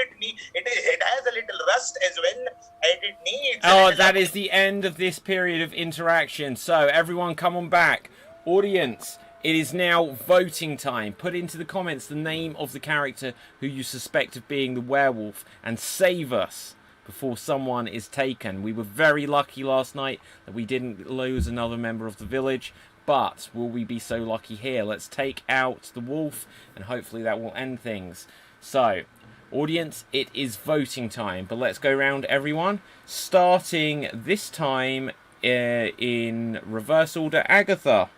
It has a little rust as well, and it needs... Oh, that is the end of this period of interaction. So everyone come on back. Audience, it is now voting time. Put into the comments the name of the character who you suspect of being the werewolf and save us before someone is taken. We were very lucky last night that we didn't lose another member of the village, but will we be so lucky here? Let's take out the wolf and hopefully that will end things. So, audience, it is voting time, but let's go round everyone, starting this time in reverse order. Agatha,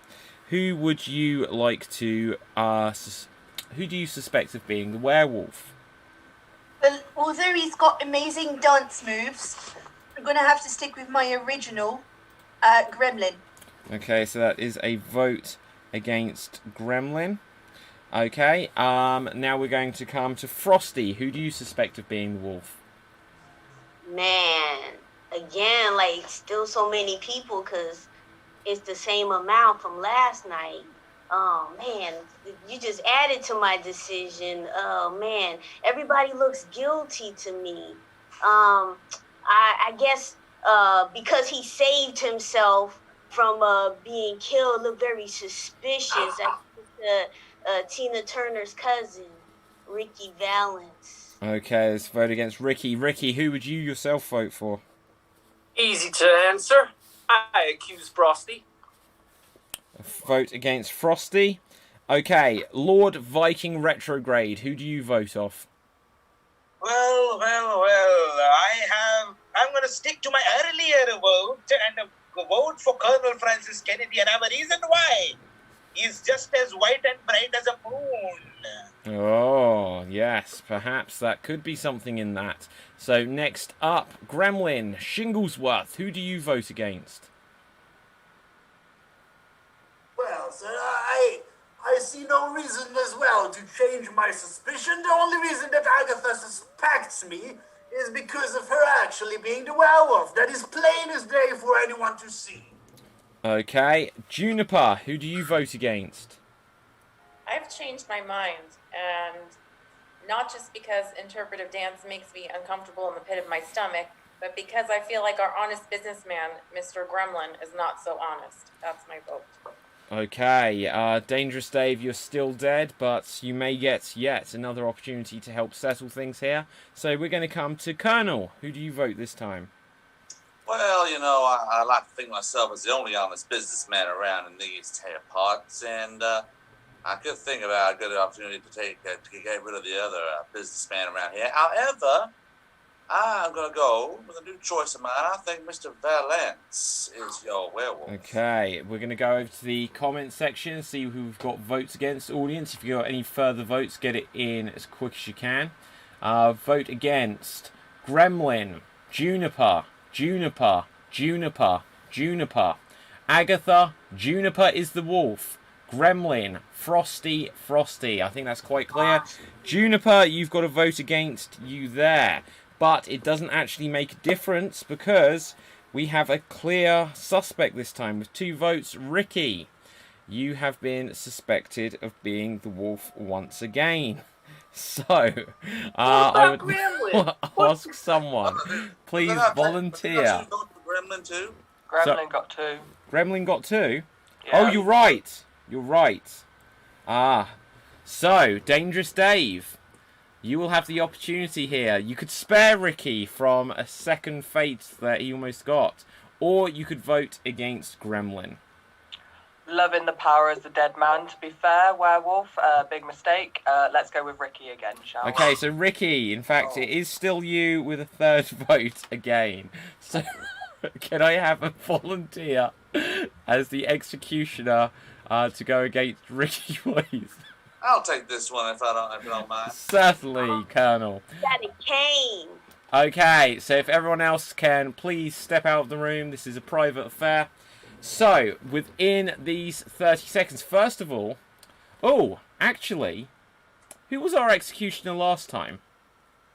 who would you like to who do you suspect of being the werewolf? Well, although he's got amazing dance moves, I'm going to have to stick with my original, Gremlin. Okay, so that is a vote against Gremlin. Okay, now we're going to come to Frosty. Who do you suspect of being the wolf? Man, again, like, still so many people, because it's the same amount from last night. Oh, man, you just added to my decision. Oh, man, everybody looks guilty to me. I guess because he saved himself from being killed, looked very suspicious. I think Tina Turner's cousin, Ricky Valance. Okay, let's vote against Ricky. Ricky, who would you yourself vote for? Easy to answer. I accuse Frosty. A vote against Frosty. Okay, Lord Viking Retrograde, who do you vote off? Well, I'm going to stick to my earlier vote and vote for Colonel Francis Kennedy, and I have a reason why. He's just as white and bright as a moon. Oh, yes, perhaps that could be something in that. So next up, Gremlin, Shinglesworth, who do you vote against? Well, sir, I see no reason as well to change my suspicion. The only reason that Agatha suspects me is because of her actually being the werewolf. That is plain as day for anyone to see. Okay, Juniper, who do you vote against? I've changed my mind, and not just because interpretive dance makes me uncomfortable in the pit of my stomach, but because I feel like our honest businessman, Mr. Gremlin, is not so honest. That's my vote. Okay, Dangerous Dave, you're still dead, but you may get yet another opportunity to help settle things here. So we're going to come to Colonel. Who do you vote this time? Well, you know, I like to think myself as the only honest businessman around in these here parts, and I could think about a good opportunity to get rid of the other businessman around here. However, I'm going to go with a new choice of mine. I think Mr. Valance is your werewolf. Okay, we're going to go over to the comment section, see who we've got votes against. Audience, if you've got any further votes, get it in as quick as you can. Vote against Gremlin, Juniper, Juniper, Juniper, Juniper. Agatha, Juniper is the wolf. Gremlin, Frosty, Frosty. I think that's quite clear. Juniper, you've got a vote against you there. But it doesn't actually make a difference because we have a clear suspect this time with 2 votes. Ricky, you have been suspected of being the wolf once again. So, I would ask someone, please volunteer. Gremlin too? Gremlin got 2. Gremlin got 2? Yeah. Oh, you're right. You're right. So, Dangerous Dave, you will have the opportunity here. You could spare Ricky from a second fate that he almost got, or you could vote against Gremlin. Loving the power as the dead man, to be fair, werewolf. Big mistake. Let's go with Ricky again, shall we? Okay, so Ricky, in fact, it is still you with a 3rd vote again. So, can I have a volunteer as the executioner to go against Ricky, please? I'll take this one if you don't mind. Certainly, Colonel. Got a cane. Okay, so if everyone else can please step out of the room. This is a private affair. So, within these 30 seconds, first of all... Oh, actually, who was our executioner last time?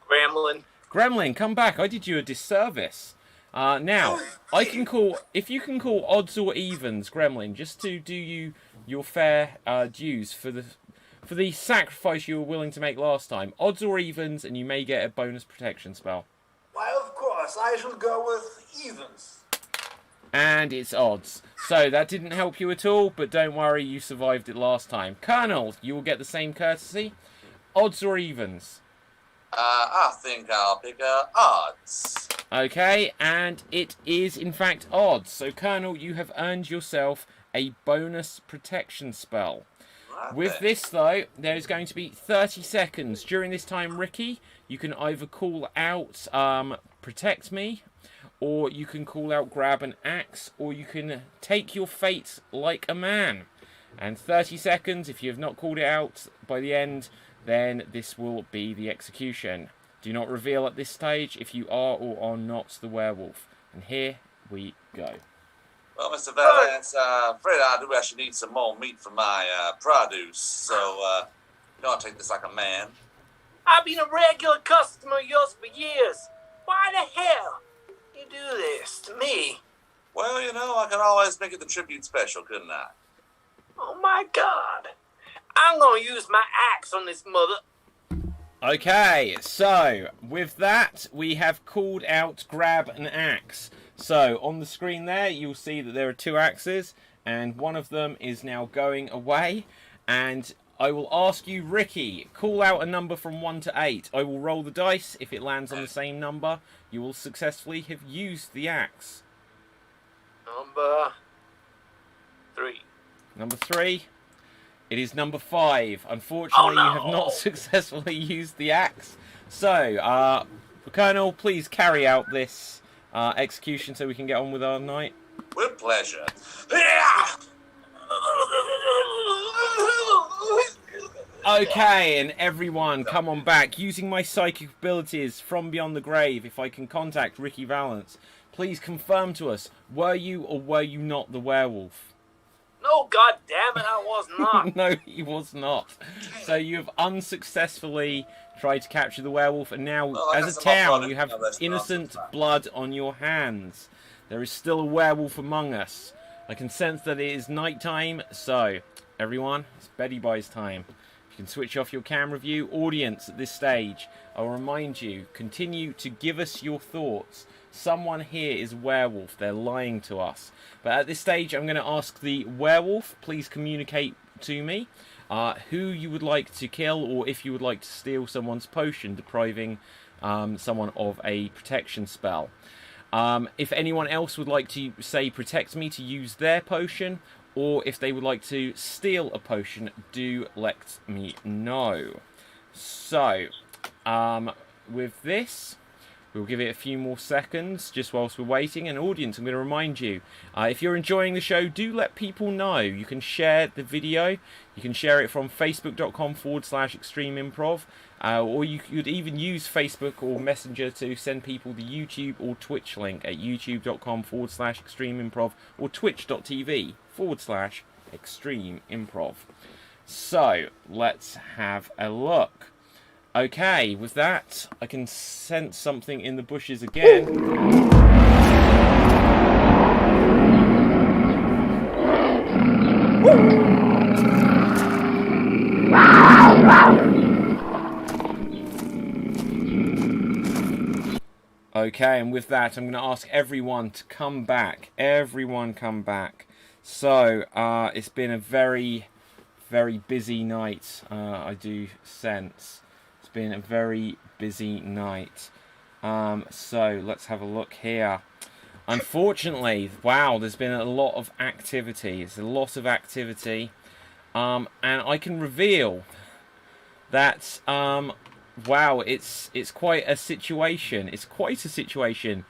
Gremlin. Gremlin, come back. I did you a disservice. Now, I can call... If you can call odds or evens, Gremlin, just to do you your fair dues for the sacrifice you were willing to make last time. Odds or evens, and you may get a bonus protection spell. Why, of course, I shall go with evens. And it's odds. So that didn't help you at all, but don't worry, you survived it last time. Colonel, you will get the same courtesy. Odds or evens? I think I'll pick odds. Okay, and it is in fact odds. So Colonel, you have earned yourself a bonus protection spell. With this, though, there is going to be 30 seconds. During this time, Ricky, you can either call out Protect Me, or you can call out Grab an Axe, or you can take your fate like a man. And 30 seconds, if you have not called it out by the end, then this will be the execution. Do not reveal at this stage if you are or are not the werewolf. And here we go. Well, Mr. Valance, I'm afraid I do actually need some more meat for my produce, so you don't take this like a man. I've been a regular customer of yours for years. Why the hell you do this to me? Well, you know, I can always make it the tribute special, couldn't I? Oh my God. I'm gonna use my axe on this mother. Okay, so with that, we have called out Grab an Axe. So on the screen there, you'll see that there are 2 axes, and one of them is now going away. And I will ask you, Ricky, call out a number from 1 to 8. I will roll the dice. If it lands on the same number, you will successfully have used the axe. Number 3. Number 3. It is number 5. Unfortunately, no. You have not successfully used the axe. So, Colonel, please carry out this execution so we can get on with our night. With pleasure. Okay, and everyone, come on back. Using my psychic abilities from beyond the grave, if I can contact Ricky Valance, please confirm to us, were you or were you not the werewolf? No, God damn it, I was not. No, he was not. So you have unsuccessfully tried to capture the werewolf, and now, as a town, you have innocent blood on your hands. There is still a werewolf among us. I can sense that it is night time, so, everyone, it's Betty Buy's time. You can switch off your camera view. Audience, at this stage, I'll remind you, continue to give us your thoughts. someone here is werewolf. They're lying to us. But at this stage, I'm going to ask the werewolf, please communicate to me who you would like to kill, or if you would like to steal someone's potion, depriving someone of a protection spell. If anyone else would like to, say, protect me, to use their potion, or if they would like to steal a potion, do let me know. So, with this, we'll give it a few more seconds just whilst we're waiting. And audience, I'm going to remind you, if you're enjoying the show, do let people know. You can share the video. You can share it from facebook.com/Extreme Improv. Or you could even use Facebook or Messenger to send people the YouTube or Twitch link at youtube.com/Extreme Improv or twitch.tv/Extreme Improv. So, let's have a look. Okay, with that, I can sense something in the bushes again. Okay, and with that, I'm going to ask everyone to come back. Everyone come back. So, it's been a very, very busy night, I do sense. It's been a very busy night. So, let's have a look here. Unfortunately, wow, there's been a lot of activity. It's a lot of activity. And I can reveal that... wow, it's quite a situation. It's quite a situation.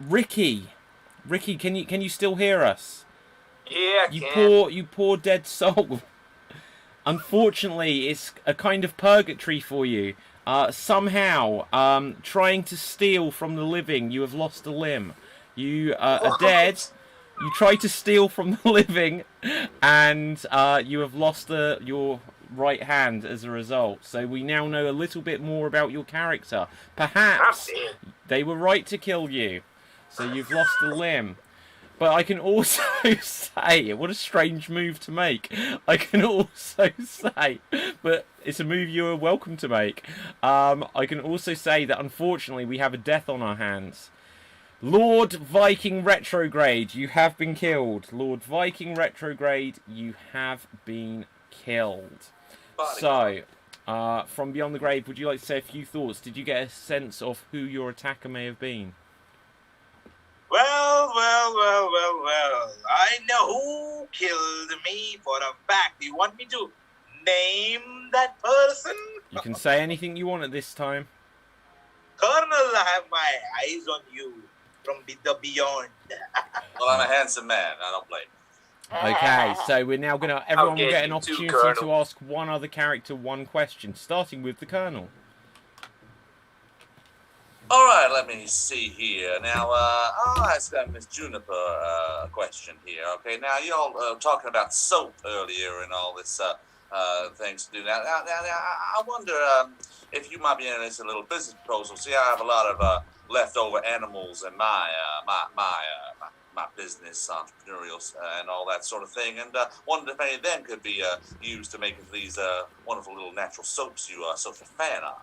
Ricky, can you still hear us? Yeah, I can. You poor dead soul. Unfortunately, it's a kind of purgatory for you. Somehow, trying to steal from the living, you have lost a limb. You are dead. You try to steal from the living, and you have lost your right hand as a result. So we now know a little bit more about your character. Perhaps they were right to kill you. So you've lost a limb. But I can also say, what a strange move to make. I can also say, but it's a move you are welcome to make. I can also say that unfortunately we have a death on our hands. Lord Viking Retrograde, you have been killed. Lord Viking Retrograde, you have been killed. So, from Beyond the Grave, would you like to say a few thoughts? Did you get a sense of who your attacker may have been? Well. I know who killed me for a fact. Do you want me to name that person? You can say anything you want at this time. Colonel, I have my eyes on you from the beyond. Well, I'm a handsome man. I don't blame. Okay, so we're now going to... Everyone will get an you too, opportunity to ask one other character one question, starting with the Colonel. All right, let me see here. Now, I'll ask Miss Juniper a question here. Okay, now y'all talking about soap earlier and all this things to do. Now, I wonder if you might be in this little business proposal. See, I have a lot of leftover animals in my business, entrepreneurial and all that sort of thing, and wondered if any of them could be used to make these wonderful little natural soaps you are such a fan of.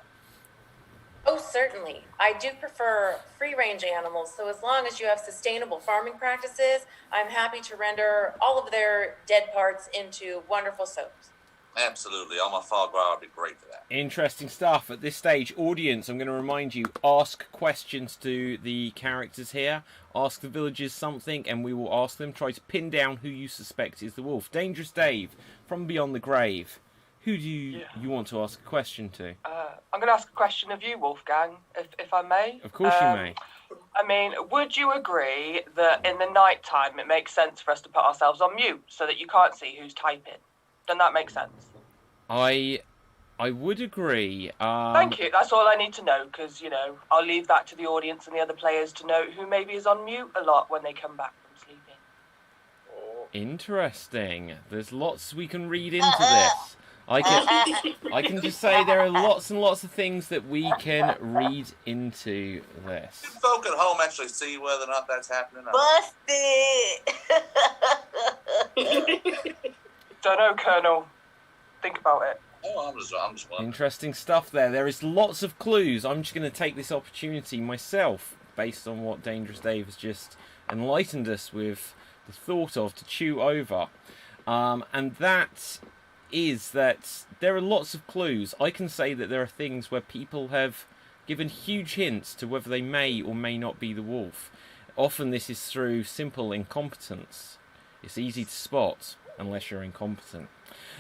Oh, certainly. I do prefer free-range animals, so as long as you have sustainable farming practices, I'm happy to render all of their dead parts into wonderful soaps. Absolutely. All my foie gras would be great for that. Interesting stuff. At this stage, audience, I'm going to remind you, ask questions to the characters here. Ask the villagers something, and we will ask them. Try to pin down who you suspect is the wolf. Dangerous Dave, from Beyond the Grave. Who do you want to ask a question to? I'm going to ask a question of you, Wolfgang, if I may. Of course you may. I mean, would you agree that in the night time it makes sense for us to put ourselves on mute so that you can't see who's typing? Doesn't that make sense? I would agree. Thank you. That's all I need to know, because, you know, I'll leave that to the audience and the other players to know who maybe is on mute a lot when they come back from sleeping. Interesting. There's lots we can read into this. I can just say there are lots and lots of things that we can read into this. Can folk at home actually see whether or not that's happening? Busted! Don't know, Colonel. Think about it. Oh, I'm just wondering. Interesting stuff there. There is lots of clues. I'm just going to take this opportunity myself, based on what Dangerous Dave has just enlightened us with the thought of, to chew over. And that is that there are lots of clues. I can say that there are things where people have given huge hints to whether they may or may not be the wolf. Often this is through simple incompetence. It's easy to spot unless you're incompetent.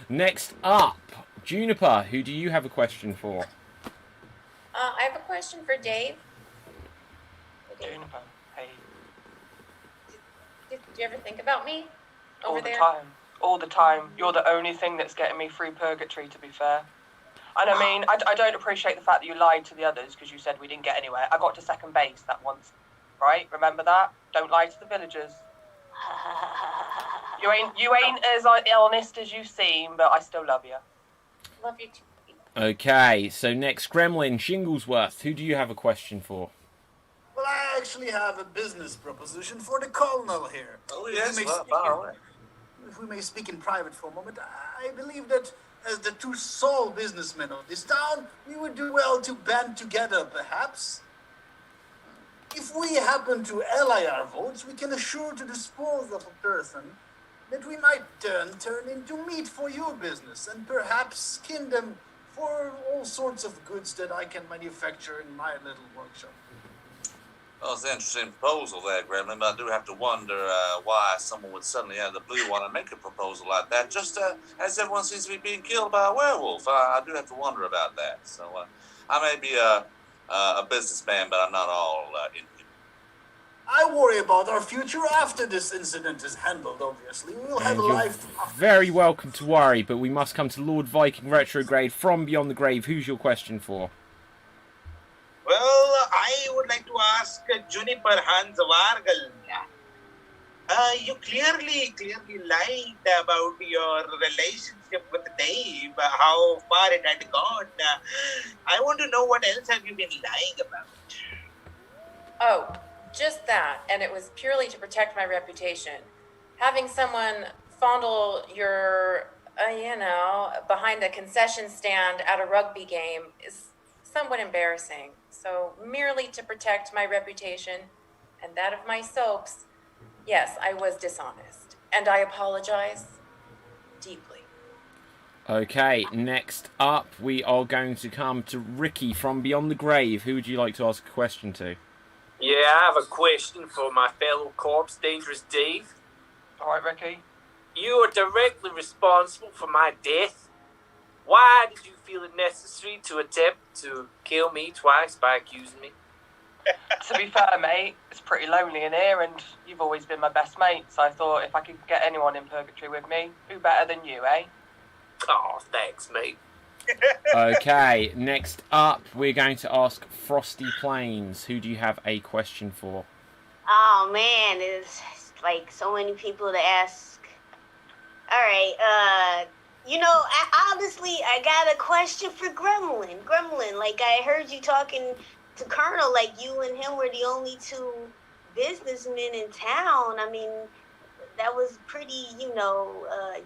Next up, Juniper, who do you have a question for? I have a question for Dave. Okay. Juniper, hey. Did you ever think about me over there? All the time. You're the only thing that's getting me through purgatory, to be fair. And I mean, I don't appreciate the fact that you lied to the others because you said we didn't get anywhere. I got to second base that once, right? Remember that? Don't lie to the villagers. You ain't as honest as you seem, but I still love you. Love you too. Okay, so next, Gremlin Shinglesworth, who do you have a question for? Well, I actually have a business proposition for the colonel here. Oh, yes, If we may speak in private for a moment, I believe that as the two sole businessmen of this town, we would do well to band together, perhaps. If we happen to ally our votes, we can assure to dispose of a person that we might turn into meat for your business, and perhaps skin them for all sorts of goods that I can manufacture in my little workshop. Well, it's an interesting proposal there, Gremlin, but I do have to wonder why someone would suddenly out of the blue want to make a proposal like that, just as everyone seems to be being killed by a werewolf. I do have to wonder about that. So I may be a businessman, but I'm not all in it. I worry about our future after this incident is handled, obviously. We'll have a life. Very welcome to worry, but we must come to Lord Viking Retrograde from Beyond the Grave. Who's your question for? Well, I would like to ask Juniper Hans Vargal. You clearly lied about your relationship with Dave, how far it had gone. I want to know what else have you been lying about? Oh, just that, and it was purely to protect my reputation. Having someone fondle your, behind a concession stand at a rugby game is somewhat embarrassing. So merely to protect my reputation and that of my soaps, yes, I was dishonest, and I apologize deeply. Okay, next up we are going to come to Ricky from Beyond the Grave. Who would you like to ask a question to? Yeah, I have a question for my fellow corpse, Dangerous Dave. All right, Ricky. You are directly responsible for my death. Why did you feel it necessary to attempt to kill me twice by accusing me? To be fair, mate, it's pretty lonely in here, and you've always been my best mate, so I thought if I could get anyone in purgatory with me, who better than you, eh? Oh, thanks, mate. Okay, next up we're going to ask Frosty Planes. Who do you have a question for? Oh man, it's like so many people to ask. Alright, honestly, I got a question for Gremlin. Gremlin, like I heard you talking to Colonel, like you and him were the only two businessmen in town. I mean, that was pretty,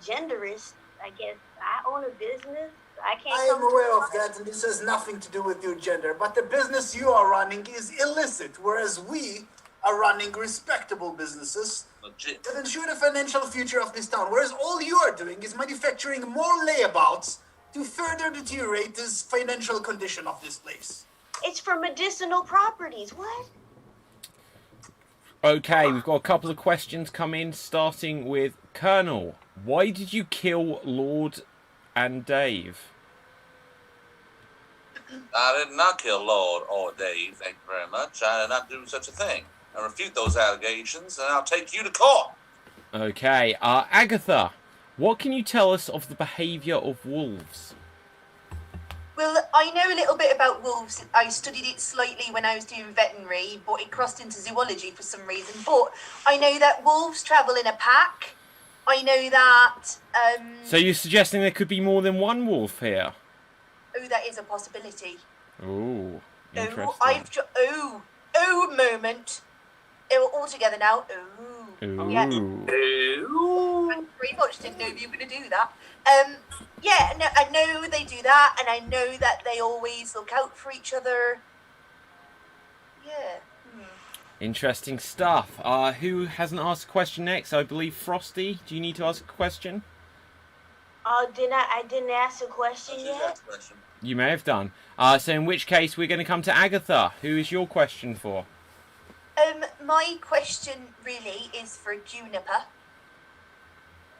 genderist. I guess I own a business. I am aware of that, and this has nothing to do with your gender, but the business you are running is illicit, whereas we are running respectable businesses that ensure the financial future of this town, whereas all you are doing is manufacturing more layabouts to further deteriorate this financial condition of this place. It's for medicinal properties. What? Okay, we've got a couple of questions come in, starting with Colonel. Why did you kill Lord and Dave? I did not kill Lord or Dave, thank you very much. I did not do such a thing. I refute those allegations, and I'll take you to court. Okay, Agatha, what can you tell us of the behaviour of wolves? Well, I know a little bit about wolves. I studied it slightly when I was doing veterinary, but it crossed into zoology for some reason. But I know that wolves travel in a pack. I know that... So you're suggesting there could be more than one wolf here? Oh, that is a possibility. Ooh, interesting. Moment. All together now. Ooh. Ooh. Yeah. Ooh. I very much didn't know you were going to do that. Yeah, no, I know they do that, and I know that they always look out for each other. Yeah. Interesting stuff. Who hasn't asked a question next? I believe Frosty. Do you need to ask a question? Oh, I didn't ask a question yet? You may have done. So in which case, we're going to come to Agatha. Who is your question for? My question really is for Juniper.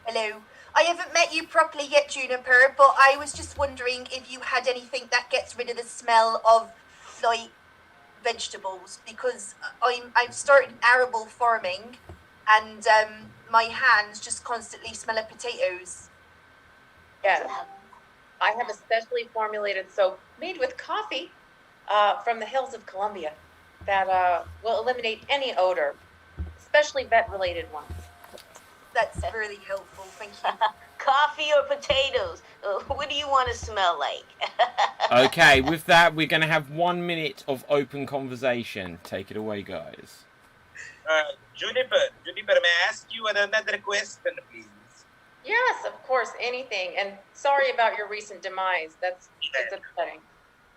Hello. I haven't met you properly yet, Juniper, but I was just wondering if you had anything that gets rid of the smell of, like, vegetables, because I've started arable farming, and my hands just constantly smell of potatoes. Yes. I have a specially formulated soap made with coffee from the hills of Colombia that will eliminate any odor, especially vet-related ones. That's really helpful, thank you. Coffee or potatoes? What do you want to smell like? Okay, with that, we're going to have 1 minute of open conversation. Take it away, guys. Juniper, may I ask you another question, please? Yes, of course, anything. And sorry about your recent demise. It's upsetting.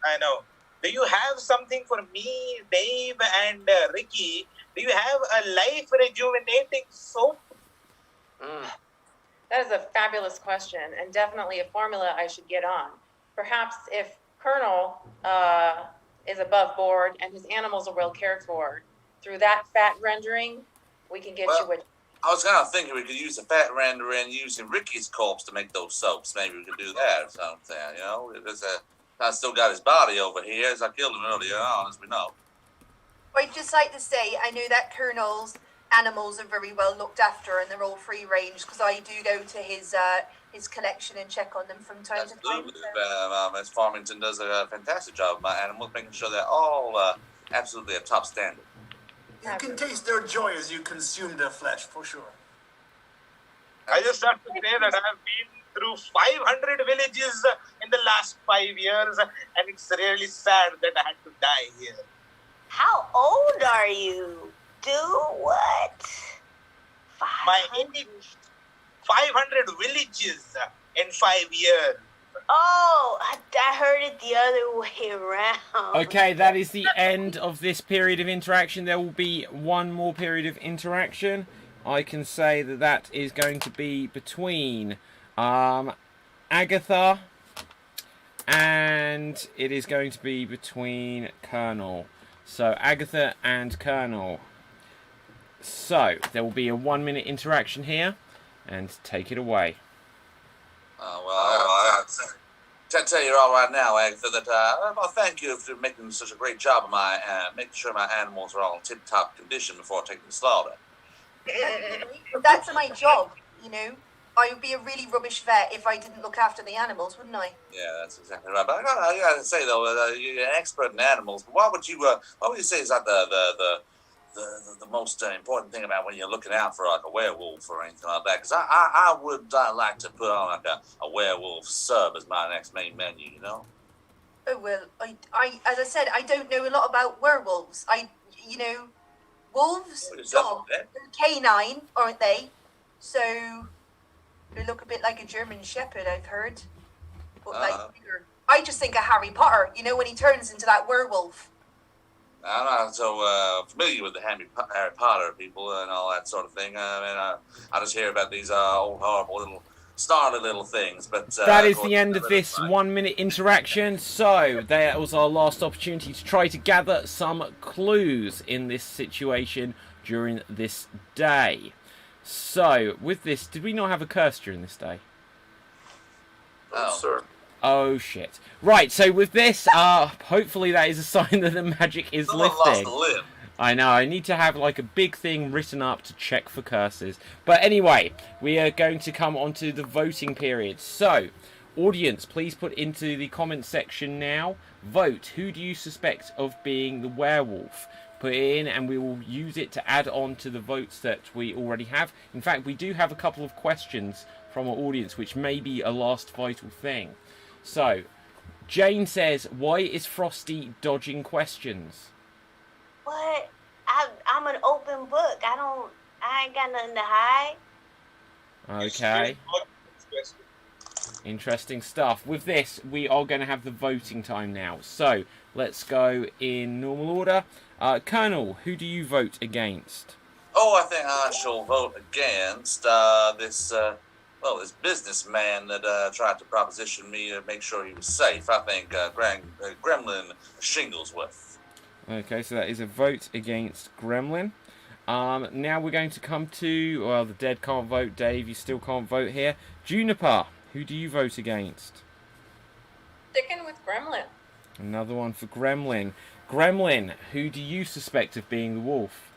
I know. Do you have something for me, Dave, and Ricky? Do you have a life rejuvenating soap? That is a fabulous question, and definitely a formula I should get on. Perhaps if Colonel is above board and his animals are well cared for, through that fat rendering, we can get you what. I was kind of thinking we could use the fat rendering using Ricky's corpse to make those soaps. Maybe we could do that or something, you know? Because I still got his body over here, as I killed him earlier on, as we know. I'd just like to say, I know that Colonel's animals are very well looked after, and they're all free range, because I do go to his collection and check on them from time to time. Absolutely. Ms. Farmington does a fantastic job of my animals, making sure they're all absolutely at top standard. You can taste their joy as you consume their flesh, for sure. I just have to say that I've been through 500 villages in the last 5 years, and it's really sad that I had to die here. How old are you? Do what? My age, 500 villages in 5 years. Oh, I heard it the other way around. Okay, that is the end of this period of interaction. There will be one more period of interaction. I can say that that is going to be between Agatha, and it is going to be between Colonel. So, Agatha and Colonel. So, there will be a 1 minute interaction here, and take it away. I'll tell you all right now, Agatha, that well, thank you for making such a great job of making sure my animals are all in tip-top condition before taking the slaughter. That's my job, you know. I would be a really rubbish vet if I didn't look after the animals, wouldn't I? Yeah, that's exactly right. But I gotta say though, you're an expert in animals. But what would you say is like the most important thing about when you're looking out for like a werewolf or anything like that? Because I would like to put on like a werewolf sub as my next main menu, you know? Oh well, I as I said, I don't know a lot about werewolves. Wolves, they're canine, aren't they? So they look a bit like a German Shepherd, I've heard. But I just think of Harry Potter, you know, when he turns into that werewolf. I'm not so familiar with the Harry Potter people and all that sort of thing. I just hear about these old horrible little snarly little things. But that is the end of this 1 minute interaction. So that was our last opportunity to try to gather some clues in this situation during this day. So with this, did we not have a curse during this day? Oh, sir. Oh shit. Right, so with this, hopefully that is a sign that the magic is lifting. I know, I need to have like a big thing written up to check for curses. But anyway, we are going to come onto the voting period. So, audience, please put into the comment section now, vote, who do you suspect of being the werewolf? Put it in and we will use it to add on to the votes that we already have. In fact, we do have a couple of questions from our audience, which may be a last vital thing. So, Jane says, why is Frosty dodging questions? What? I'm an open book. I I ain't got nothing to hide. Okay. Interesting stuff. With this, we are going to have the voting time now. So, let's go in normal order. Colonel, who do you vote against? Oh, I think I shall vote against this businessman that tried to proposition me to make sure he was safe. I think Gremlin Shinglesworth. Okay, so that is a vote against Gremlin. Now we're going to come to, well, the dead can't vote. Dave, you still can't vote here. Juniper, who do you vote against? Sticking with Gremlin. Another one for Gremlin. Gremlin, who do you suspect of being the wolf?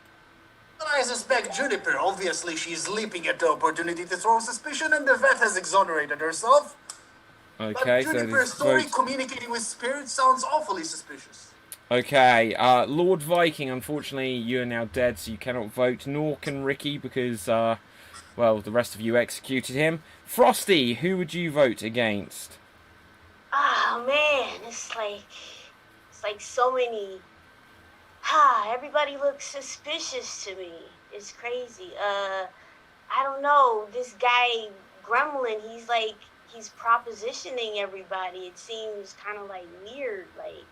I suspect Juniper. Obviously, she's leaping at the opportunity to throw suspicion, and the vet has exonerated herself. Okay, but Juniper's so story vote. Communicating with spirits sounds awfully suspicious. Okay, Lord Viking, unfortunately, you are now dead, so you cannot vote, nor can Ricky, because, well, the rest of you executed him. Frosty, who would you vote against? Oh man, it's like so many. Everybody looks suspicious to me. It's crazy. I don't know. This guy Gremlin, he's propositioning everybody. It seems kind of like weird, like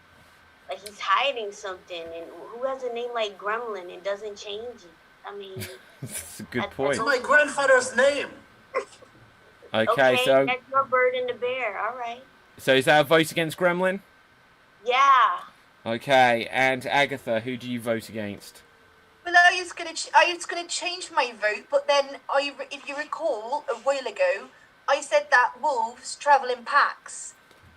he's hiding something. And who has a name like Gremlin and doesn't change it? I mean, That's a good point. It's my grandfather's name. Okay, so that's your bird and the bear. All right. So is that a vote against Gremlin? Yeah. Okay, and Agatha, who do you vote against? Well, I was gonna change my vote, but then if you recall, a while ago, I said that wolves travel in packs,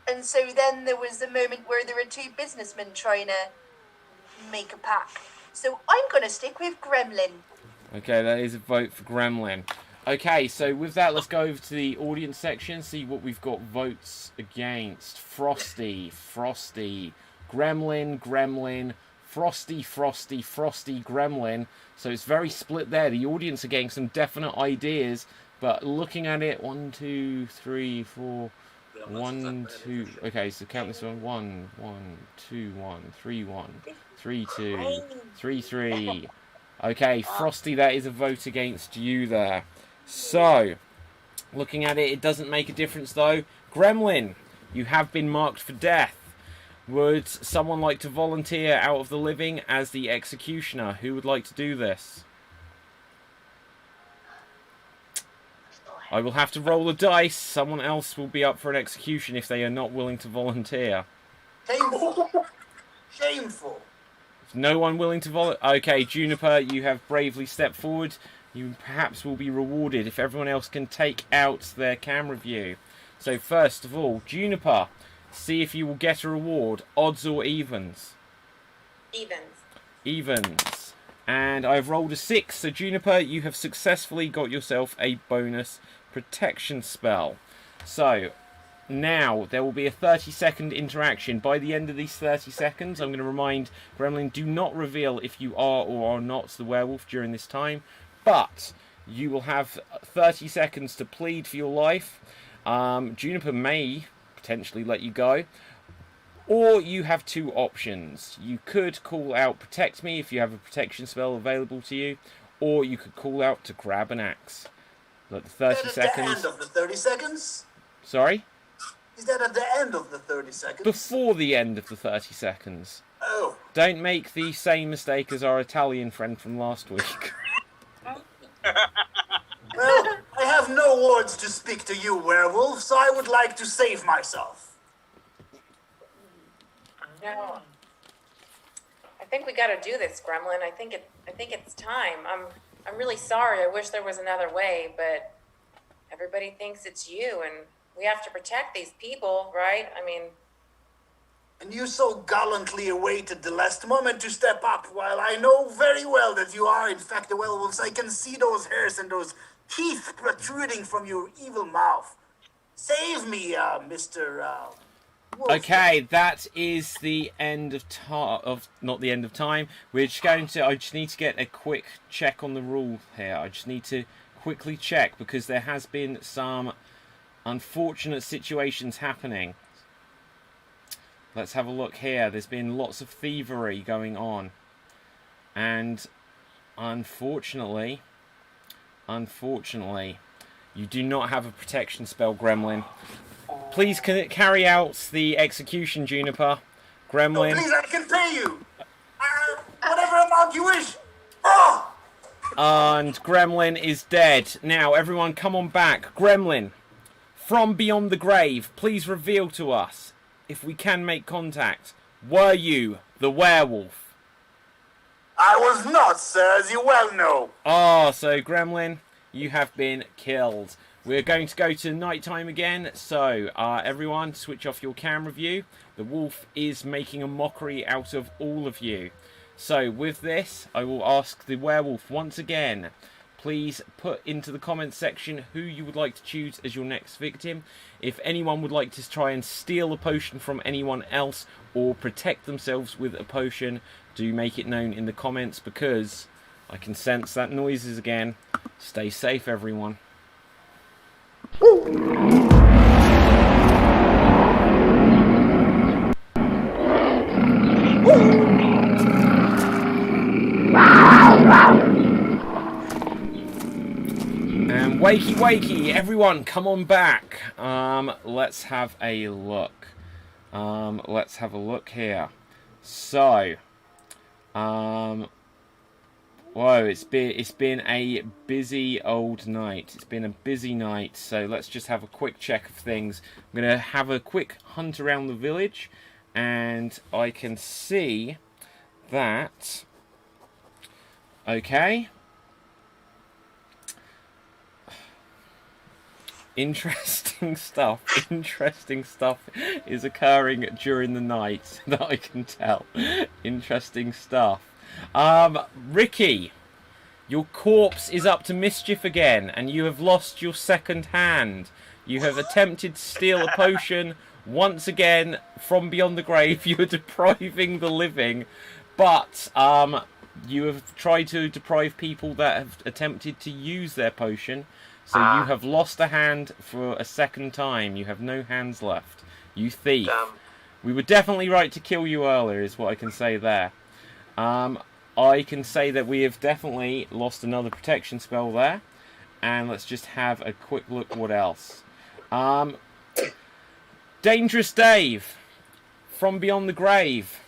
and so then there was a moment where there were two businessmen trying to make a pack. So I'm gonna stick with Gremlin. Okay, that is a vote for Gremlin. Okay, so with that, let's go over to the audience section, see what we've got votes against. Frosty, Gremlin, Frosty, Gremlin. So it's very split there. The audience are getting some definite ideas, but looking at it, 1, 2, 3, 4, 1, 2. Okay, so count this one. 1, 2, 1, 3, 1, 3, 2, 3, 3. Okay, Frosty, that is a vote against you there. So, looking at it, it doesn't make a difference though. Gremlin, you have been marked for death. Would someone like to volunteer out of the living as the executioner? Who would like to do this? I will have to roll a dice. Someone else will be up for an execution if they are not willing to volunteer. Shameful. Shameful. If no one willing to volunteer... Okay, Juniper, you have bravely stepped forward. You perhaps will be rewarded if everyone else can take out their camera view. So first of all, Juniper, see if you will get a reward. Odds or evens? Evens. And I've rolled a 6, so Juniper, you have successfully got yourself a bonus protection spell. So, now there will be a 30-second interaction. By the end of these 30 seconds, I'm going to remind Gremlin, do not reveal if you are or are not the werewolf during this time. But you will have 30 seconds to plead for your life. Juniper may potentially let you go. Or you have two options. You could call out Protect Me if you have a protection spell available to you. Or you could call out to grab an axe. Let the 30 seconds... Is that at the end of the 30 seconds? Sorry? Is that at the end of the 30 seconds? Before the end of the 30 seconds. Oh. Don't make the same mistake as our Italian friend from last week. Well, I have no words to speak to you, werewolf, so I would like to save myself. No. I think we got to do this, Gremlin. I think it's time. I'm really sorry. I wish there was another way, but everybody thinks it's you, and we have to protect these people, right? I mean... And you so gallantly awaited the last moment to step up, while I know very well that you are in fact a werewolf. I can see those hairs and those teeth protruding from your evil mouth. Save me, Mr. Wolf. Okay, that is the end of not the end of time. We're just going to... I just need to get a quick check on the rule here. I just need to quickly check, because there has been some unfortunate situations happening. Let's have a look here. There's been lots of thievery going on. And unfortunately, unfortunately, you do not have a protection spell, Gremlin. Please carry out the execution, Juniper. Gremlin. No, please, I can pay you. Whatever amount you wish. Oh! And Gremlin is dead. Now, everyone, come on back. Gremlin, from beyond the grave, please reveal to us, if we can make contact, were you the werewolf? I was not, sir, as you well know. Ah, so Gremlin, you have been killed. We're going to go to nighttime again, so everyone, switch off your camera view. The wolf is making a mockery out of all of you. So with this, I will ask the werewolf once again, please put into the comments section who you would like to choose as your next victim. If anyone would like to try and steal a potion from anyone else or protect themselves with a potion, do make it known in the comments, because I can sense that noises again. Stay safe, everyone. And wakey wakey, everyone, come on back. Let's have a look. Let's have a look here. So, whoa, it's been a busy old night. It's been a busy night, so let's just have a quick check of things. I'm going to have a quick hunt around the village, and I can see that... Okay. Interesting stuff is occurring during the night that I can tell. Interesting stuff. Ricky, your corpse is up to mischief again, and you have lost your second hand. You have attempted to steal a potion once again from beyond the grave. You are depriving the living, but you have tried to deprive people that have attempted to use their potion. So you have lost a hand for a second time. You have no hands left. You thief. Damn. We were definitely right to kill you earlier, is what I can say there. I can say that we have definitely lost another protection spell there. And let's just have a quick look what else. Dangerous Dave, from beyond the grave.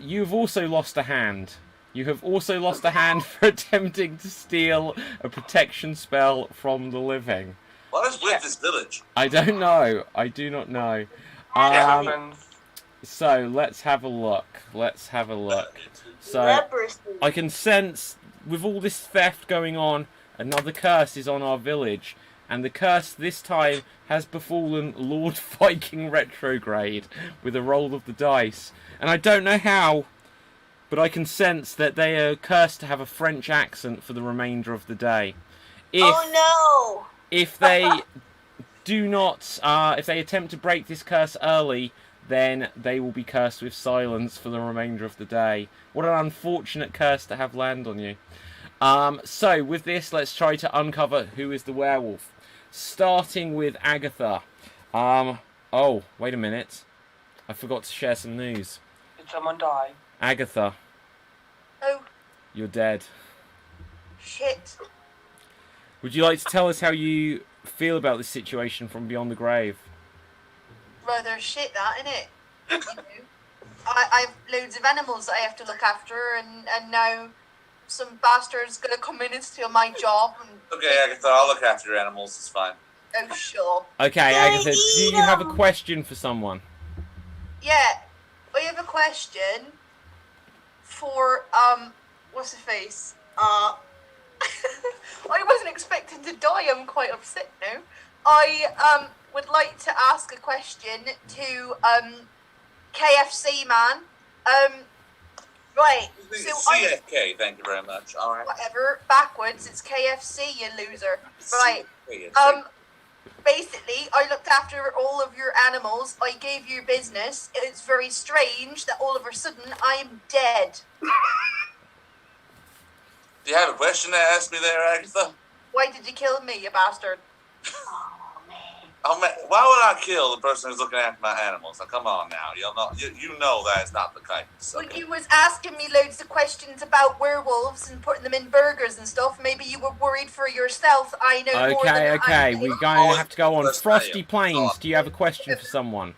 You've also lost a hand. You have also lost a hand for attempting to steal a protection spell from the living. What is with this village? I don't know. I do not know. So let's have a look. Let's have a look. So I can sense, with all this theft going on, another curse is on our village. And the curse this time has befallen Lord Viking Retrograde with a roll of the dice. And I don't know how, but I can sense that they are cursed to have a French accent for the remainder of the day. If they do not, if they attempt to break this curse early, then they will be cursed with silence for the remainder of the day. What an unfortunate curse to have land on you. So with this, let's try to uncover who is the werewolf. Starting with Agatha. Oh, wait a minute. I forgot to share some news. Did someone die? Agatha. Oh, You're dead. shit. Would you like to tell us how you feel about this situation from beyond the grave? Rather shit, that, innit? You know, I've loads of animals that I have to look after, and now some bastard's gonna come in and steal my job. And Okay, Agatha, I'll look after your animals. It's fine. oh, sure. Okay, Agatha, do you have a question for someone? Yeah, I have a question for, what's her face? I wasn't expecting to die, I'm quite upset now. I, would like to ask a question to, KFC man. Right, so CFK, thank you very much. All right. whatever, backwards, it's KFC, you loser. Right, basically, I looked after all of your animals, I gave you business, it's very strange that all of a sudden I'm dead. Do you have a question to ask me there, Agatha? Why did you kill me, you bastard? Oh man. Oh, man, why would I kill the person who's looking after my animals? Now, come on now. You know that is not the case. Well, you was asking me loads of questions about werewolves and putting them in burgers and stuff. Maybe you were worried for yourself. I know more than Okay, we're going to have to go on. Frosty Planes, do you have a question for someone?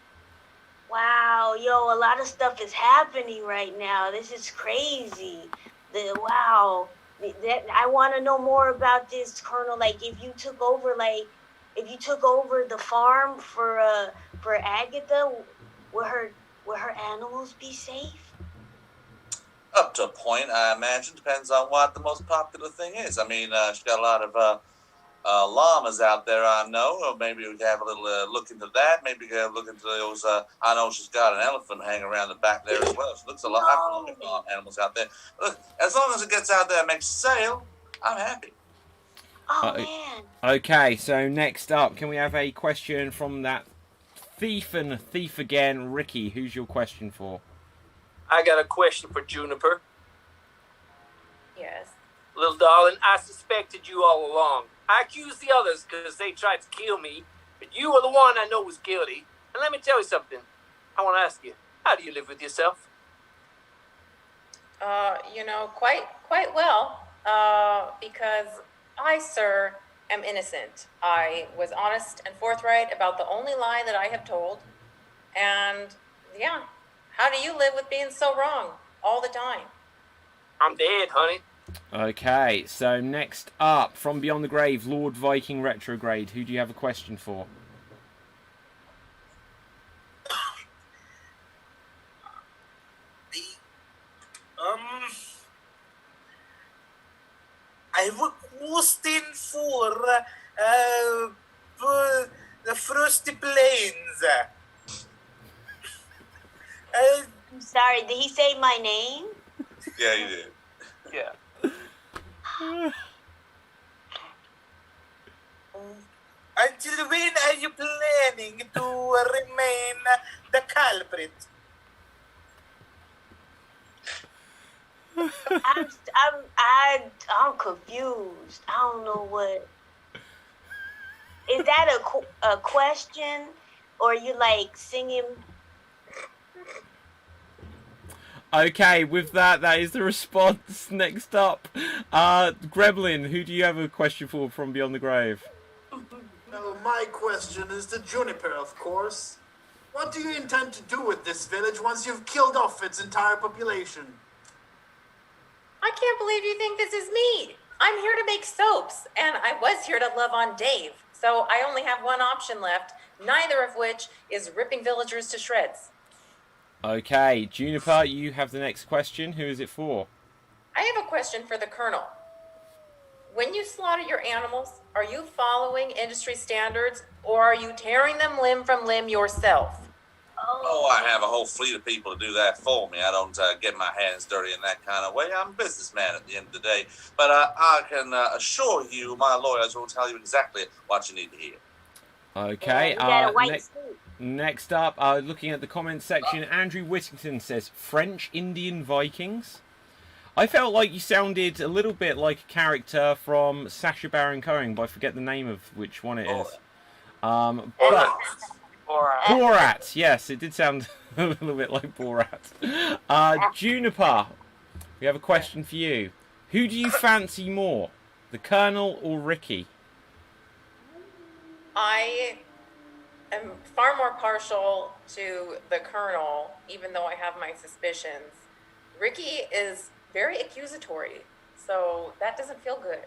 Wow, yo, a lot of stuff is happening right now. This is crazy. I want to know more about this, Colonel. Like, if you took over the farm for Agatha, will her animals be safe? Up to a point, I imagine. Depends on what the most popular thing is. I mean, she's got a lot of llamas out there, I know. Or maybe we can have a little look into that. Maybe we can have a look into those. I know she's got an elephant hanging around the back there as well. She looks a lot. I've got a lot of animals out there. Look, as long as it gets out there and makes a sale, I'm happy. Oh, man. Okay, so next up, can we have a question from that thief and thief again, Ricky? Who's your question for? I got a question for Juniper. Yes. Little darling, I suspected you all along. I accused the others because they tried to kill me, but you are the one I know was guilty. And let me tell you something. I want to ask you, how do you live with yourself? Quite well. Because I, sir, am innocent. I was honest and forthright about the only lie that I have told. And, yeah, how do you live with being so wrong all the time? I'm dead, honey. Okay, so next up, from Beyond the Grave, Lord Viking Retrograde. Who do you have a question for? I have a question for the Frosty Planes. I'm sorry, did he say my name? Yeah, you did. Yeah. Until when are you planning to remain the culprit? I'm confused. I don't know what. Is that a question, or you like singing? Okay, with that is the response. Next up, Gremlin, who do you have a question for from Beyond the Grave? Now, my question is to Juniper, of course. What do you intend to do with this village once you've killed off its entire population? I can't believe you think this is me. I'm here to make soaps, and I was here to love on Dave. So I only have one option left, neither of which is ripping villagers to shreds. Okay, Juniper, you have the next question. Who is it for? I have a question for the Colonel. When you slaughter your animals, are you following industry standards, or are you tearing them limb from limb yourself? Oh, I have a whole fleet of people to do that for me. I don't get my hands dirty in that kind of way. I'm a businessman at the end of the day. But I can assure you, my lawyers will tell you exactly what you need to hear. Okay, Yeah, next up, looking at the comments section, Andrew Whittington says, French Indian Vikings? I felt like you sounded a little bit like a character from Sacha Baron Cohen, but I forget the name of which one it is. But Borat, yes, it did sound a little bit like Borat. Juniper, we have a question for you. Who do you fancy more, the Colonel or Ricky? I am far more partial to the Colonel, even though I have my suspicions. Ricky is very accusatory, so that doesn't feel good.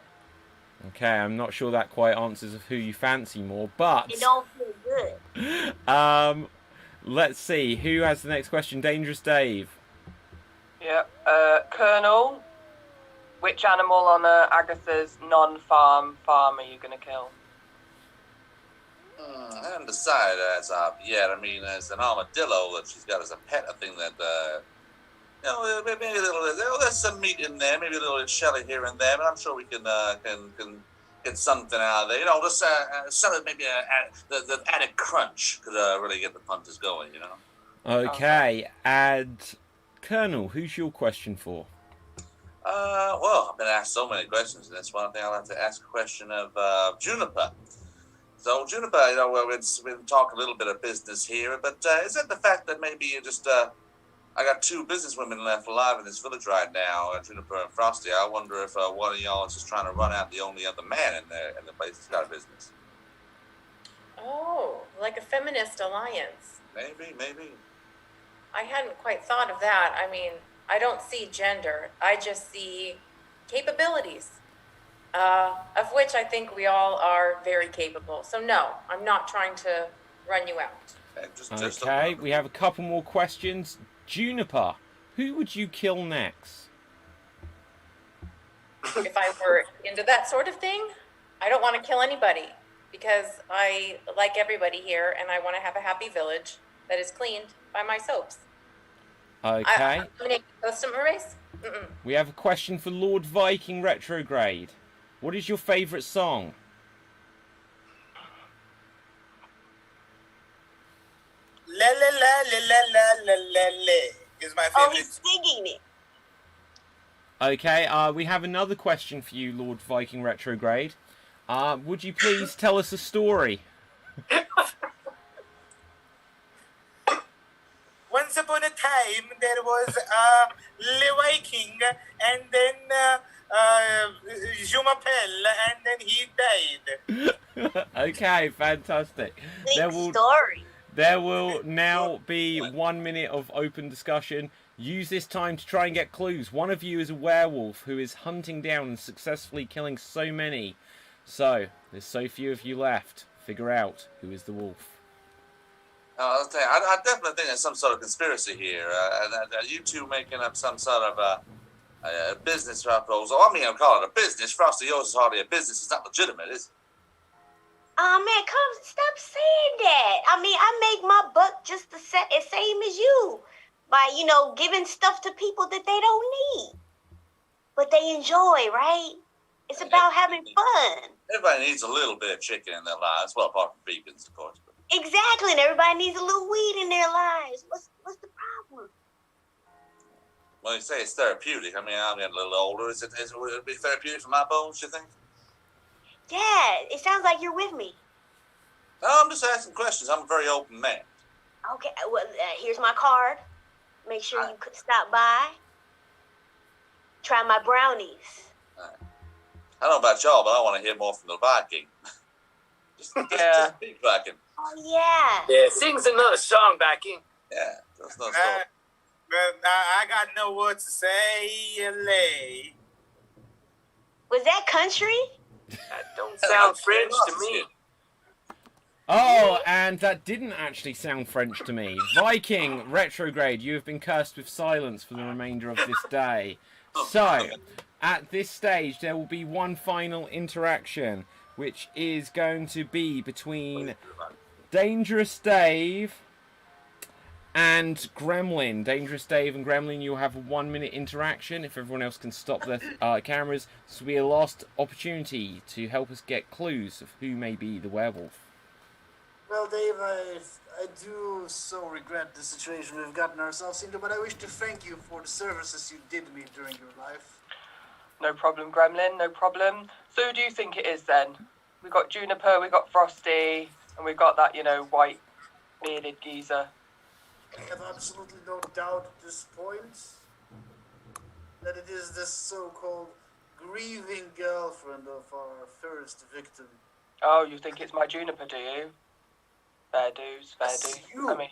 Okay, I'm not sure that quite answers of who you fancy more, but it don't feel good. Let's see who has the next question. Dangerous Dave. Yeah. Colonel, which animal on Agatha's non-farm farm are you gonna kill? I haven't decided as of yet. I mean, there's an armadillo that she's got as a pet. I think that, maybe a little. There's some meat in there, maybe a little shelly here and there, but I'm sure we can get something out of there. Just maybe the added crunch could really get the punters going. Okay, and Colonel, who's your question for? Well, I've been asked so many questions, and that's one thing I'd like to ask a question of Juniper. So, Juniper, you know, we've been talking a little bit of business here, but is it the fact that maybe you just, I got two businesswomen left alive in this village right now, Juniper and Frosty. I wonder if one of y'all is just trying to run out the only other man in the place that's got a business. Oh, like a feminist alliance. Maybe. I hadn't quite thought of that. I mean, I don't see gender. I just see capabilities, of which I think we all are very capable. So no, I'm not trying to run you out. Okay, we have a couple more questions. Juniper, who would you kill next? If I were into that sort of thing, I don't want to kill anybody because I like everybody here and I want to have a happy village that is cleaned by my soaps. Okay. Customer race? We have a question for Lord Viking Retrograde. What is your favourite song? La la la la la la la la is my favorite. Oh, he's singing it. Okay, we have another question for you, Lord Viking Retrograde. Would you please tell us a story? Once upon a time, there was a Viking, and then Jumapel, and then he died. Okay, fantastic. Story. There will now be 1 minute of open discussion. Use this time to try and get clues. One of you is a werewolf who is hunting down and successfully killing so many. So, there's so few of you left. Figure out who is the wolf. I'll tell you, I definitely think there's some sort of conspiracy here. You two making up some sort of a business proposal. I mean, I'll call it a business. Frosty, yours is hardly a business. It's not legitimate, is it? Oh man, come stop saying that. I mean, I make my buck just the same as you by, giving stuff to people that they don't need, but they enjoy, right? It's about having fun. Everybody needs a little bit of chicken in their lives. Well, apart from vegans, of course. But... Exactly, and everybody needs a little weed in their lives. What's the problem? Well, you say it's therapeutic. I mean, I'm getting a little older. Would it be therapeutic for my bones, you think? Yeah, it sounds like you're with me. No, I'm just asking questions. I'm a very open man. Okay, well, here's my card. Make sure you could stop by. Try my brownies. I don't know about y'all, but I want to hear more from the Viking. just big Viking. Oh, yeah. Yeah, sings another song, Viking. Yeah, that's no story. I got no words to say. LA. Was that country? That don't sound French to me. Oh, and that didn't actually sound French to me. Viking Retrograde, you have been cursed with silence for the remainder of this day. So, at this stage, there will be one final interaction, which is going to be between Dangerous Dave and Gremlin. Dangerous Dave and Gremlin, you'll have a 1 minute interaction. If everyone else can stop their cameras, this will be a last opportunity to help us get clues of who may be the werewolf. Well, Dave, I do so regret the situation we've gotten ourselves into, but I wish to thank you for the services you did me during your life. No problem, Gremlin, no problem. So who do you think it is then? We got Juniper, we got Frosty, and we got that, white bearded geezer. I have absolutely no doubt at this point that it is this so-called grieving girlfriend of our first victim. Oh, you think it's my Juniper, do you? Fair dues, fair dues. You. I mean,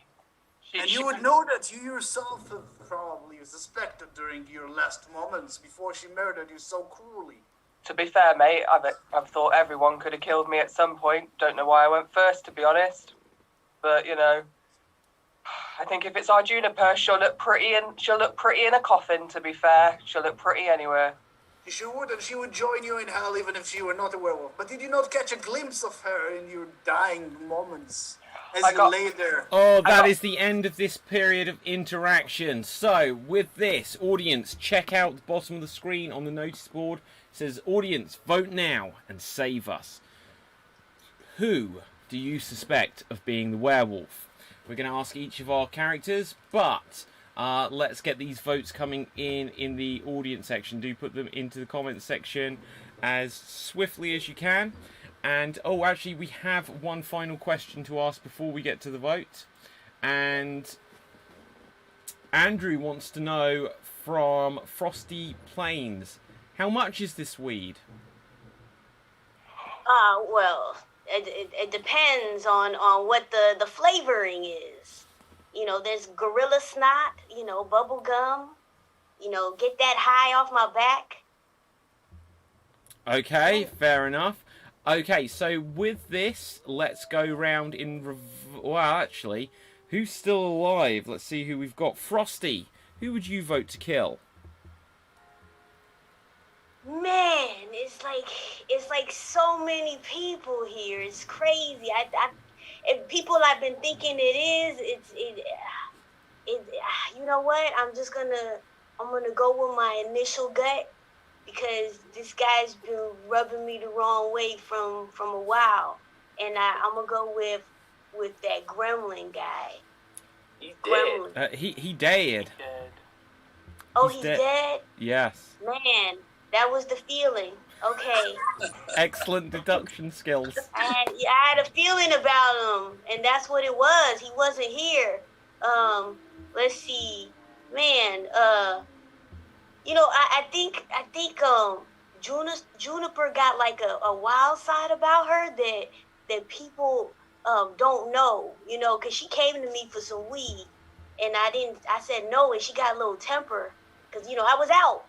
you would know that you yourself have probably suspected during your last moments before she murdered you so cruelly. To be fair, mate, I've thought everyone could have killed me at some point. Don't know why I went first, to be honest. But I think if it's our Juniper, she'll look pretty in a coffin. To be fair, she'll look pretty anywhere. She would, and she would join you in hell even if she were not a werewolf. But did you not catch a glimpse of her in your dying moments as you lay there? Oh, that is the end of this period of interaction. So, with this, audience, check out the bottom of the screen on the notice board. It says, audience, vote now and save us. Who do you suspect of being the werewolf? We're going to ask each of our characters, but... let's get these votes coming in the audience section. Do put them into the comments section as swiftly as you can. And, oh, actually, we have one final question to ask before we get to the vote. And Andrew wants to know from Frosty Planes, how much is this weed? Well, it depends on what the flavoring is. You know, there's gorilla snot, you know, bubble gum, you know, get that high off my back. Okay, fair enough. Okay, so with this, let's go round in... Well, actually, who's still alive? Let's see who we've got. Frosty, who would you vote to kill? Man, it's like so many people here. It's crazy. If people I've been thinking it is, you know what? I'm gonna go with my initial gut, because this guy's been rubbing me the wrong way from a while, and I'm gonna go with that gremlin guy. He's Gremlin. dead. He dead. Oh, He's he's dead? Yes. Man, that was the feeling. Okay. Excellent deduction skills. I had a feeling about him, and that's what it was. He wasn't here. Let's see. Man, you know, I think Juniper got like a wild side about her that people don't know, you know, because she came to me for some weed, and I said no, and she got a little temper, because, you know, I was out.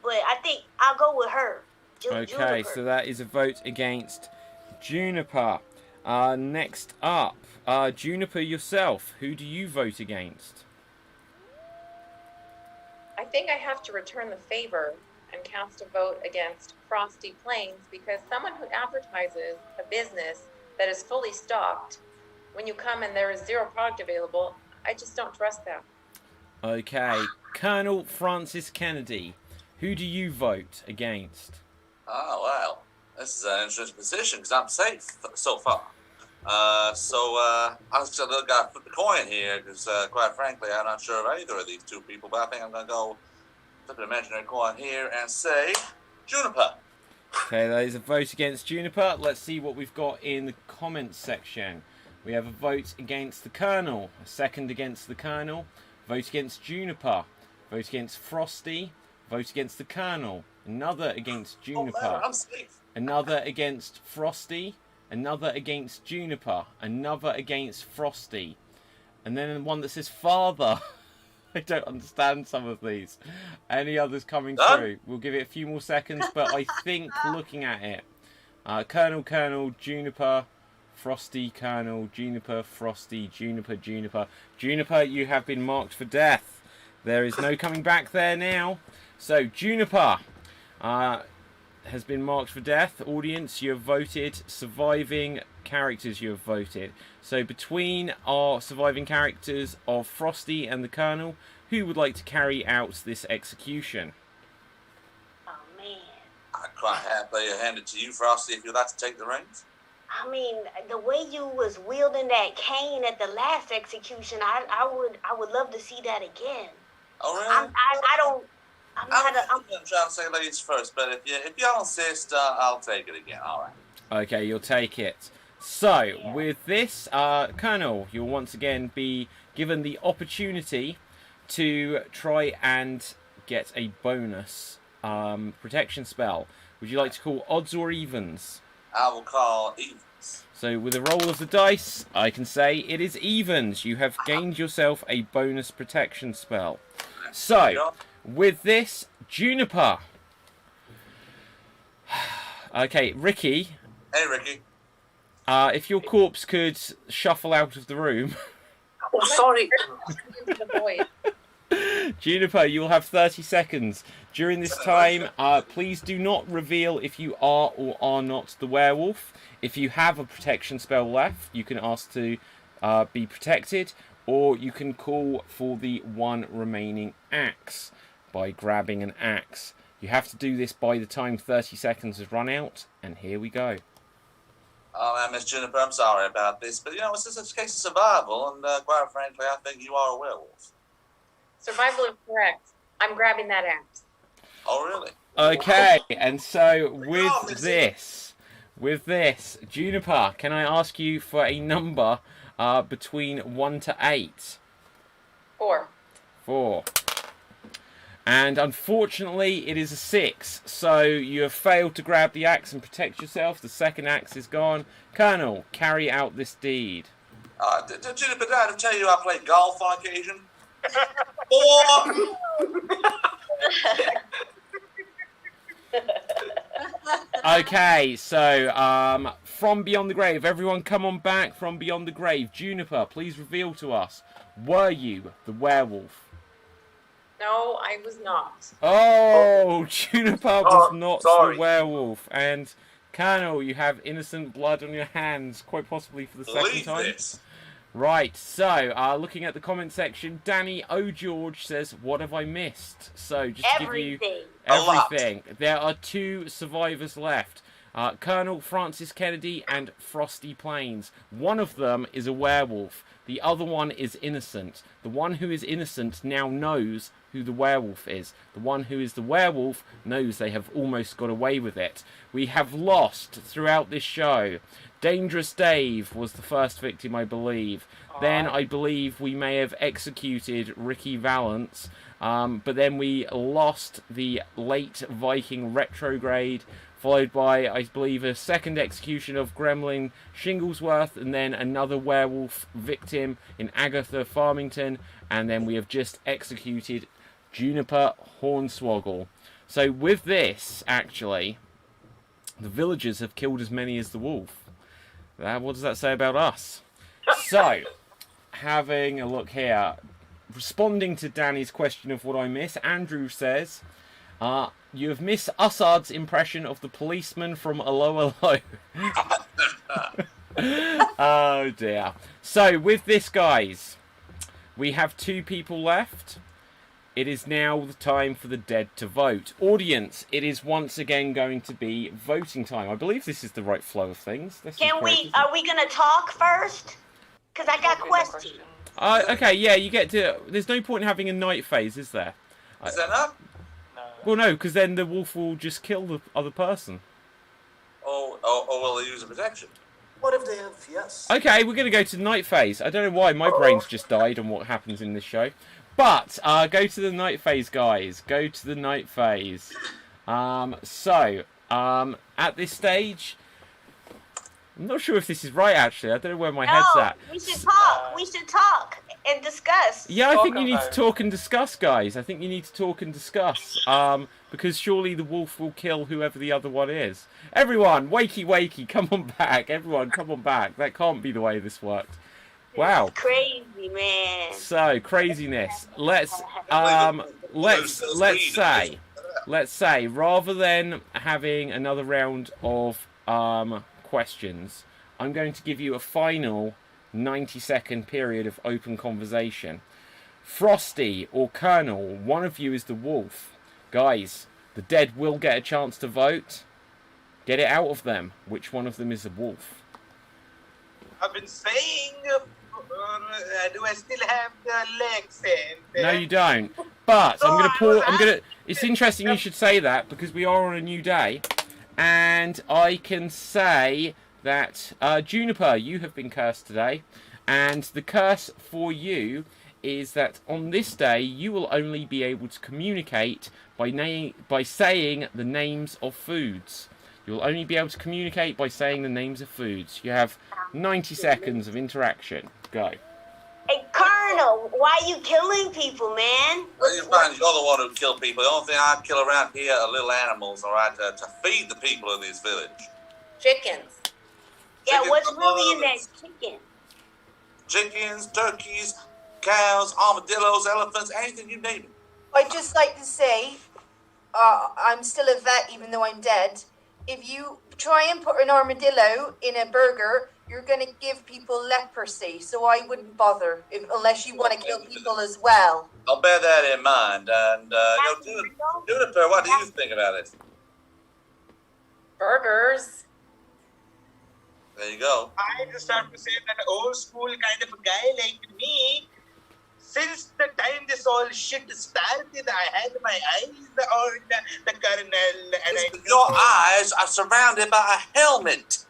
But I think I'll go with her. Okay, Juniper. so that is a vote against Juniper. Next up, Juniper yourself. Who do you vote against? I think I have to return the favor and cast a vote against Frosty Planes, because someone who advertises a business that is fully stocked, when you come and there is zero product available, I just don't trust that. Okay, Colonel Francis Kennedy. Who do you vote against? Oh, well, this is an interesting position because I'm safe so far. So I was going to flip the coin here because, quite frankly, I'm not sure of either of these two people, but I think I'm going to go flip an imaginary coin here and say Juniper. Okay, that is a vote against Juniper. Let's see what we've got in the comments section. We have a vote against the Colonel, a second against the Colonel, vote against Juniper, vote against Frosty, vote against the Colonel, another against Juniper, Oh, man, I'm safe. another against Frosty, another against Juniper, another against Frosty, and then one that says Father. I don't understand some of these. Any others coming through? We'll give it a few more seconds, but I think looking at it, Colonel, Juniper, Frosty, Colonel, Juniper, Frosty, Juniper. Juniper, you have been marked for death. There is no coming back there now. So Juniper has been marked for death. Audience, you have voted. Surviving characters, you have voted. So between our surviving characters of Frosty and the Colonel, who would like to carry out this execution? Oh, man. I'd quite happily hand it to you, Frosty, if you'd like to take the reins. I mean, the way you was wielding that cane at the last execution, I would love to see that again. Oh, really? I'm trying to say ladies first, but if y'all insist, I'll take it again. All right. Okay, you'll take it. So, with this, Colonel, you'll once again be given the opportunity to try and get a bonus protection spell. Would you like to call odds or evens? I will call evens. So, with a roll of the dice, I can say it is evens. You have gained yourself a bonus protection spell. So, with this, Juniper. Okay, Ricky. Hey, Ricky. If your corpse could shuffle out of the room. Oh, sorry. Juniper, you will have 30 seconds. During this time, please do not reveal if you are or are not the werewolf. If you have a protection spell left, you can ask to be protected, or you can call for the one remaining axe by grabbing an axe. You have to do this by the time 30 seconds has run out, and here we go. Oh, Miss Juniper, I'm sorry about this, but, it's just a case of survival, and quite frankly, I think you are a werewolf. Survival is correct. I'm grabbing that axe. Oh, really? Okay, and so with With this, Juniper, can I ask you for a number between 1 to 8? 4. 4. And unfortunately, it is a 6. So you have failed to grab the axe and protect yourself. The second axe is gone. Colonel, carry out this deed. Juniper, did I tell you I play golf on occasion? 4. Okay, so from beyond the grave, everyone come on back from beyond the grave. Juniper, please reveal to us, were you the werewolf? No, I was not. Oh, Juniper was not sorry. the werewolf. And Colonel, you have innocent blood on your hands, quite possibly for the second Believe time. this. Right, so looking at the comment section, Danny O'George says, "What have I missed?" So just to give you everything. There are 2 survivors left. Colonel Francis Kennedy and Frosty Planes. One of them is a werewolf. The other one is innocent. The one who is innocent now knows who the werewolf is. The one who is the werewolf knows they have almost got away with it. We have lost throughout this show. Dangerous Dave was the first victim, I believe. Then I believe we may have executed Ricky Valance. But then we lost the late Viking retrograde, followed by, I believe, a second execution of Gremlin Shinglesworth, and then another werewolf victim in Agatha Farmington, and then we have just executed Juniper Hornswoggle. So with this, actually, the villagers have killed as many as the wolf. What does that say about us? So, having a look here, responding to Danny's question of what I miss, Andrew says, you have missed Assad's impression of the policeman from Allo Allo. Oh dear. So, with this, guys, we have 2 people left. It is now the time for the dead to vote. Audience, it is once again going to be voting time. I believe this is the right flow of things. Are we gonna talk first? Because I got questions. Okay, yeah, you get to... There's no point in having a night phase, is there? Is that not? No. Well, no, because then the wolf will just kill the other person. Oh, will they use a protection? What if they have, yes? Okay, we're going to go to night phase. I don't know why, my brain's just died on what happens in this show. But, go to the night phase, guys. Go to the night phase. At this stage... I'm not sure if this is right, actually. I don't know where my head's at. We should talk. We should talk and discuss. Yeah, I think you need to talk and discuss, guys. I think you need to talk and discuss. Because surely the wolf will kill whoever the other one is. Everyone, wakey, come on back. Everyone, come on back. That can't be the way this worked. Wow. It's crazy, man. So, craziness. Let's say, rather than having another round of questions, I'm going to give you a final 90-second period of open conversation. Frosty or Colonel, one of you is the wolf. Guys, the dead will get a chance to vote. Get it out of them. Which one of them is a wolf? I've been saying, do I still have the legs? No, you don't. But I'm going to pause. It's interesting you should say that because we are on a new day. And I can say that, Juniper, you have been cursed today. And the curse for you is that on this day, you will only be able to communicate by saying the names of foods. You'll only be able to communicate by saying the names of foods. You have 90 seconds of interaction. Go. Hey, Colonel, why are you killing people, man? Well, you're the one who kill people. The only thing I kill around here are little animals, all right, to feed the people in this village. Chickens. Yeah, Chickens, what's really in that chicken? Chickens, turkeys, cows, armadillos, elephants, anything you name it. I'd just like to say, I'm still a vet even though I'm dead. If you try and put an armadillo in a burger, you're going to give people leprosy, so I wouldn't bother unless you want to kill people as well. I'll bear that in mind. And, Juniper, what do you think about it? Burgers. There you go. I just have to say that old school kind of a guy like me Since the time this all shit started, I had my eyes on the colonel, and Your eyes are surrounded by a helmet.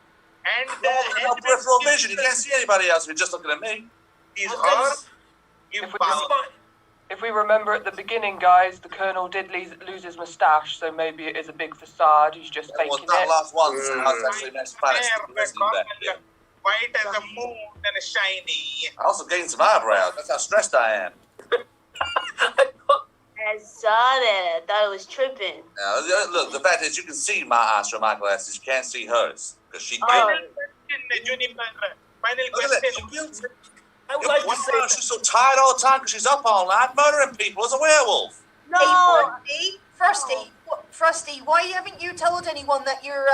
And No peripheral vision. You can't see anybody else if you're just looking at me. These are you found. If we remember at the beginning, guys, the Colonel did lose his moustache, so maybe it is a big facade. He's just faking Well, that it. last one. So I was actually next planet. White as a moon and shiny. I also gained some eyebrows. That's how stressed I am. I saw that. I thought it was tripping. Now, look, the fact is you can see my eyes through my glasses. You can't see hers. Because she Final killed question, Juniper. Final Look at that. question. She killed I would like to say she's so tired all the time because she's up all night murdering people as a werewolf. No. Frosty, why haven't you told anyone that your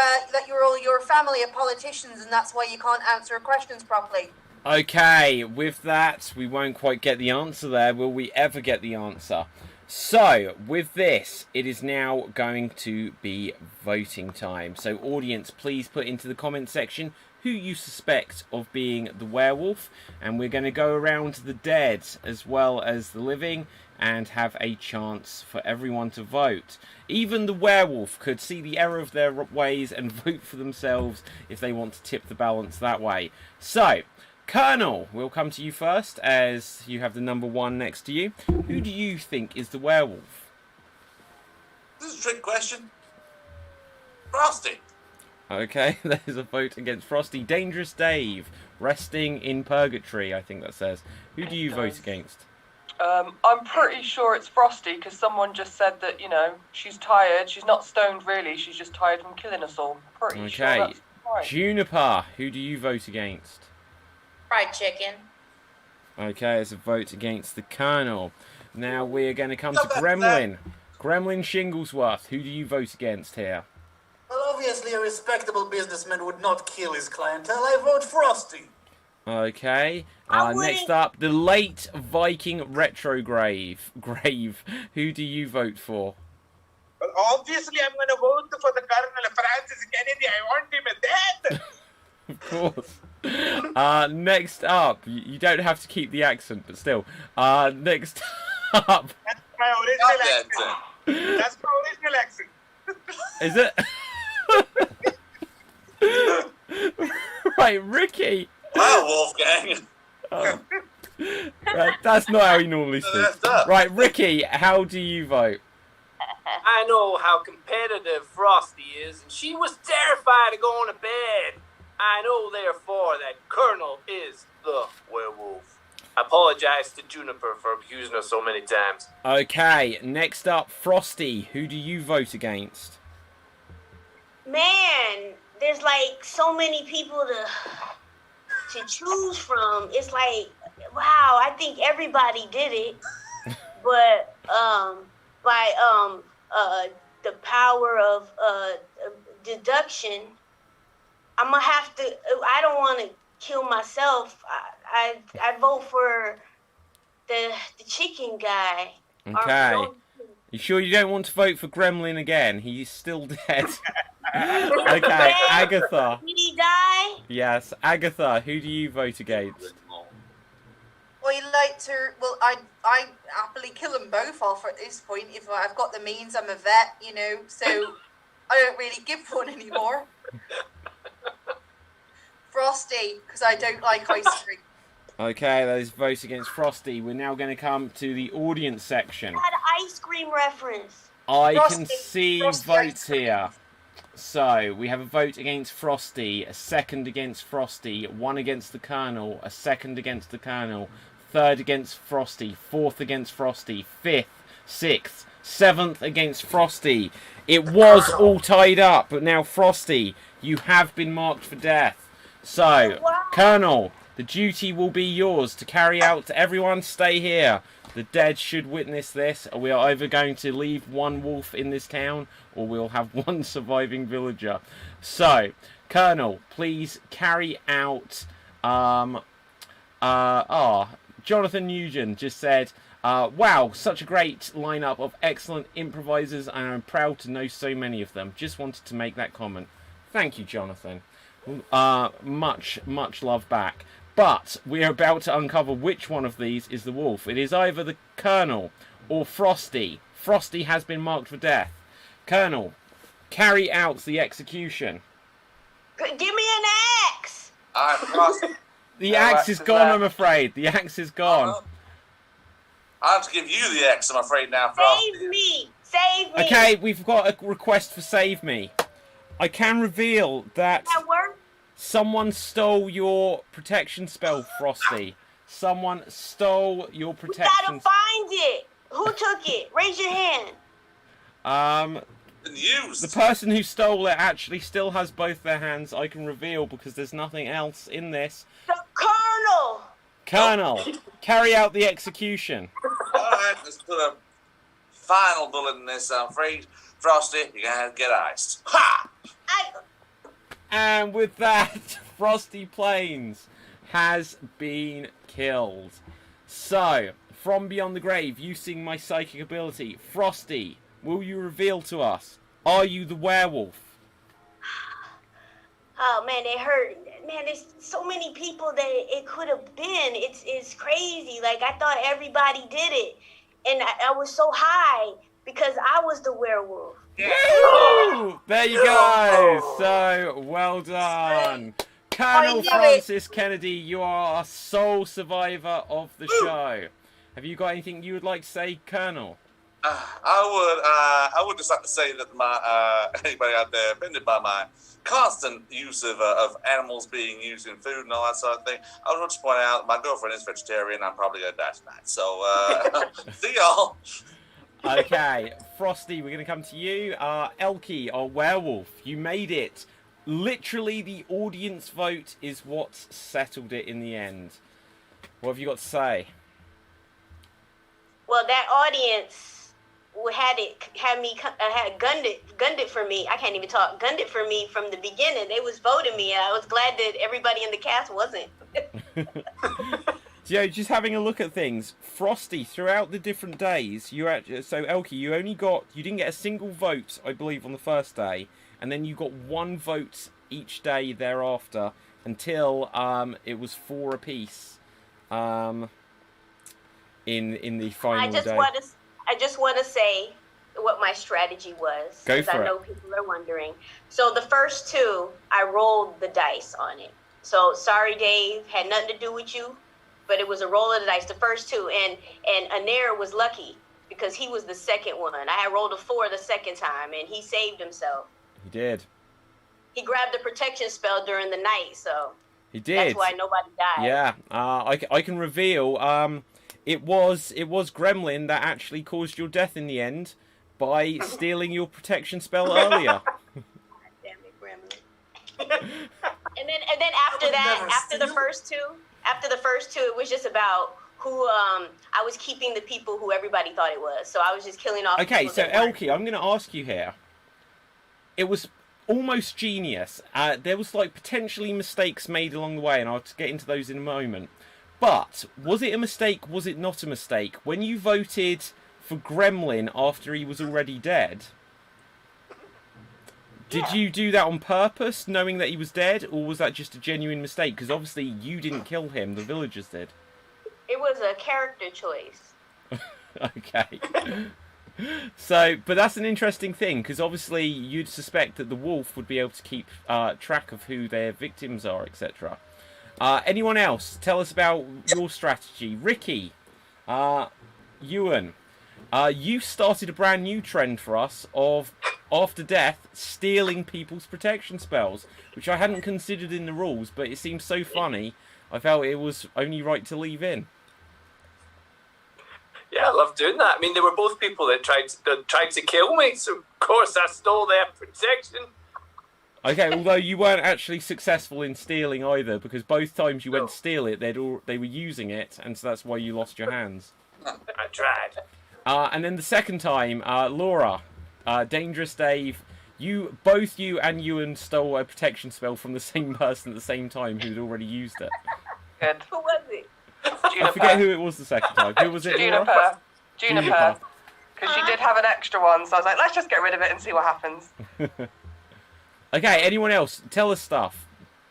family are politicians and that's why you can't answer questions properly? Okay, with that, we won't quite get the answer there. Will we ever get the answer? So, with this, it is now going to be voting time. So, audience, please put into the comment section who you suspect of being the werewolf. And we're going to go around to the dead as well as the living and have a chance for everyone to vote. Even the werewolf could see the error of their ways and vote for themselves if they want to tip the balance that way. So, Colonel, we'll come to you first as you have the number 1 next to you. Who do you think is the werewolf? This is a trick question. Frosty. Okay, there's a vote against Frosty. Dangerous Dave, resting in purgatory, I think that says. Who do you vote against? I'm pretty sure it's Frosty because someone just said that, you know, she's tired. She's not stoned really. She's just tired from killing us all. Pretty sure Okay, that's right. Juniper, who do you vote against? Fried chicken. Okay, it's a vote against the Colonel. Now we're going to come to Gremlin. Gremlin Shinglesworth, who do you vote against here? Well, obviously a respectable businessman would not kill his clientele. I vote Frosty. Okay, I wouldn't- next up, the late Viking Retrograve. Grave, who do you vote for? Well, obviously, I'm going to vote for the Colonel Francis Kennedy. I want him dead. Of course. Next up, you don't have to keep the accent, but still. Next up, That's my original accent. That's my original accent. is it? Right, Ricky. Wow, Wolfgang. Right, that's not how he normally speaks. Right, Ricky, how do you vote? I know how competitive Frosty is, and she was terrified of going to bed. I know, therefore, that Colonel is the werewolf. I apologize to Juniper for accusing her so many times. Okay, next up, Frosty. Who do you vote against? Man, there's like so many people to choose from. It's like, wow, I think everybody did it. But by the power of deduction, I'm gonna have to. I don't want to kill myself. I vote for the chicken guy. Okay. You sure you don't want to vote for Gremlin again? He's still dead. Okay, Agatha. Did he die? Yes, Agatha. Who do you vote against? I happily kill them both off at this point. If I've got the means, I'm a vet, you know, so I don't really give one anymore. Frosty, because I don't like ice cream. Okay, that is vote against Frosty. We're now going to come to the audience section. Had an ice cream reference. I Frosty, can see Frosty votes ice cream. here. So, we have a vote against Frosty, a second against Frosty, one against the Colonel, a second against the Colonel, third against Frosty, fourth against Frosty, fifth, sixth, seventh against Frosty. It was all tied up, but now Frosty, you have been marked for death. So, Colonel, the duty will be yours to carry out. Everyone stay here. The dead should witness this. We are either going to leave one wolf in this town, or we'll have one surviving villager. So, Colonel, please carry out... Jonathan Nugent just said, wow, such a great lineup of excellent improvisers, and I'm proud to know so many of them. Just wanted to make that comment. Thank you, Jonathan. Much love back. But we are about to uncover which one of these is the wolf. It is either the Colonel or Frosty. Frosty has been marked for death. Colonel, carry out the execution. Give me an axe. Frosty. The axe is gone, I'm afraid. The axe is gone. I'll have to give you the axe, I'm afraid now, Frosty. Save me. Save me. Okay, we've got a request for Save Me. I can reveal that That work? someone stole your protection spell, Frosty. Someone stole your We protection gotta find it. Who took it? Raise your hand. Been used. The person who stole it actually still has both their hands. I can reveal because there's nothing else in this. The Colonel. Colonel, carry out the execution. Alright, let's put a final bullet in this. I'm afraid, Frosty, you're gonna have to get iced. Ha! And with that, Frosty Planes has been killed. So, from beyond the grave, using my psychic ability, Frosty, will you reveal to us, are you the werewolf? Oh man, it hurt. Man, there's so many people that it could have been. It's crazy. Like, I thought everybody did it. And I was so high because I was the werewolf. Woo! There you go. So, well done. Colonel Francis Kennedy, you are our sole survivor of the show. Have you got anything you would like to say, Colonel? I would just like to say that anybody out there offended by my constant use of animals being used in food and all that sort of thing, I would just point out my girlfriend is vegetarian. I'm probably gonna die tonight. So see y'all. Okay, Frosty, we're gonna come to you. Elkie, our werewolf, you made it. Literally, the audience vote is what settled it in the end. What have you got to say? Well, that audience had gunned it for me. I can't even talk. Gunned it for me from the beginning. They was voting me, and I was glad that everybody in the cast wasn't. So, just having a look at things, Frosty, throughout the different days, so Elkie, you didn't get a single vote, I believe, on the first day, and then you got one vote each day thereafter until it was 4 apiece in the final day. I just want to say what my strategy was. Go for it. I know people are wondering. So the first 2, I rolled the dice on it. So sorry, Dave, had nothing to do with you, but it was a roll of the dice. The first 2, and Anair was lucky because he was the second one. I had rolled a 4 the second time, and he saved himself. He did. He grabbed the protection spell during the night, so he did. That's why nobody died. Yeah, I can reveal. It was Gremlin that actually caused your death in the end by stealing your protection spell earlier. Damn it, Gremlin. and then after that, after the first two, it was just about who I was keeping the people who everybody thought it was. So I was just killing off. Okay, people so that weren't. Elkie, I'm going to ask you here. It was almost genius. There was like potentially mistakes made along the way, and I'll get into those in a moment. But was it a mistake? Was it not a mistake? When you voted for Gremlin after he was already dead, did you do that on purpose, knowing that he was dead, or was that just a genuine mistake? Because obviously you didn't kill him, the villagers did. It was a character choice. Okay. So, but that's an interesting thing, because obviously you'd suspect that the wolf would be able to keep track of who their victims are, etc. Anyone else? Tell us about your strategy. Ricky, Ewan, you started a brand new trend for us of, after death, stealing people's protection spells, which I hadn't considered in the rules, but it seems so funny, I felt it was only right to leave in. Yeah, I love doing that. I mean, they were both people that tried to kill me, so of course I stole their protection. Okay, although you weren't actually successful in stealing either, because both times you went to steal it, they were using it, and so that's why you lost your hands. I tried. And then the second time, Laura, Dangerous Dave, both you and Ewan stole a protection spell from the same person at the same time who'd already used it. Good. Who was it? Juniper. I forget who it was the second time. Who was it, Laura? Juniper. Because she did have an extra one, so I was like, let's just get rid of it and see what happens. Okay, anyone else? Tell us stuff.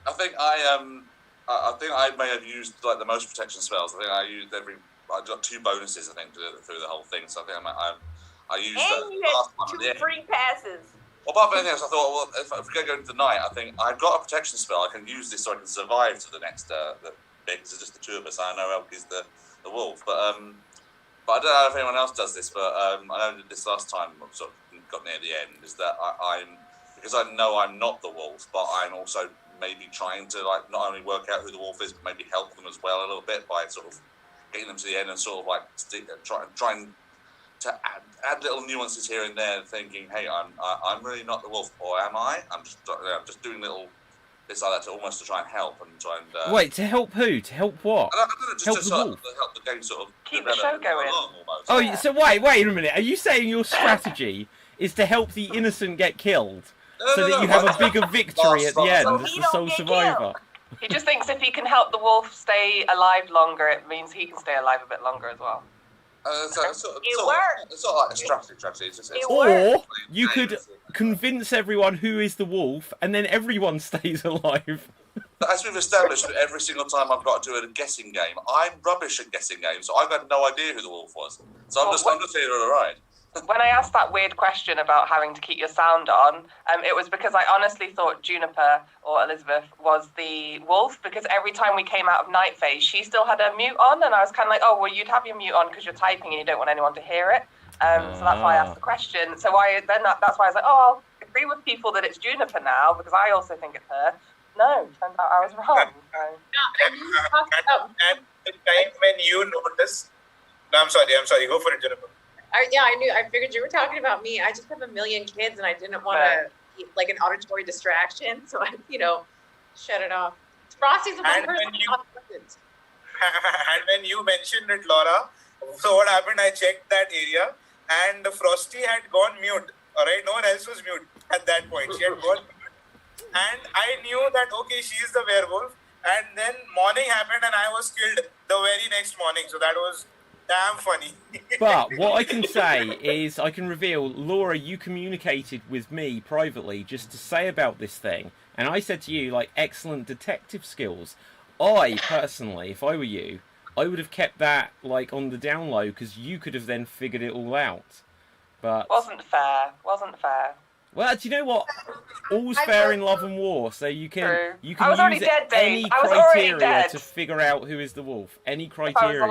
I think I I think I may have used like the most protection spells. I think I got 2 bonuses. I think through the whole thing. So I think I used And you last one. had 2 free passes. Well, apart from anything else, I thought, well, if we go into the night, I think I've got a protection spell. I can use this so I can survive to the next the bit. Because it's just the 2 of us. I know Elky's the wolf, but I don't know if anyone else does this. But I know that this last time, I sort of got near the end, is that I'm because I know I'm not the wolf, but I'm also maybe trying to like not only work out who the wolf is, but maybe help them as well a little bit by sort of getting them to the end and sort of like trying to add little nuances here and there, thinking, hey, I'm really not the wolf, or am I? I'm just doing little bits like that to try and help and try and. Wait, to help who? To help what? I don't know, just help to the sort wolf. of help the game sort of keep the show going. Almost. Oh, so wait a minute. Are you saying your strategy is to help the innocent get killed, so that you have a bigger victory at the end as the sole survivor? He just thinks if he can help the wolf stay alive longer, it means he can stay alive a bit longer as well. It's sort of like a strategy. It's just, or you could convince everyone who is the wolf, and then everyone stays alive. As we've established, every single time I've got to do a guessing game, I'm rubbish at guessing games, so I've got no idea who the wolf was. So I'm just here to the ride. When I asked that weird question about having to keep your sound on, it was because I honestly thought Juniper, or Elizabeth, was the wolf, because every time we came out of night phase, she still had her mute on, and I was kind of like, oh, well, you'd have your mute on because you're typing and you don't want anyone to hear it. So that's why I asked the question. So that's why I was like, oh, I'll agree with people that it's Juniper now, because I also think it's her. No, turns out I was wrong. At the time when you noticed... No, I'm sorry. Go for it, Juniper. I figured you were talking about me. I just have a million kids and I didn't want to be like an auditory distraction. So I, shut it off. Frosty's the one person who wasn't. And when you mentioned it, Laura, so what happened, I checked that area and Frosty had gone mute. All right, no one else was mute at that point. She had gone mute. And I knew that, okay, she is the werewolf. And then morning happened and I was killed the very next morning. So that was damn funny. But what I can say is, I can reveal, Laura, you communicated with me privately just to say about this thing, and I said to you, like, excellent detective skills. I, personally, if I were you, I would have kept that, like, on the down low, because you could have then figured it all out. But... Wasn't fair. Well, do you know what? All's fair in love and war, so you can use any criteria to figure out who is the wolf. Any criteria.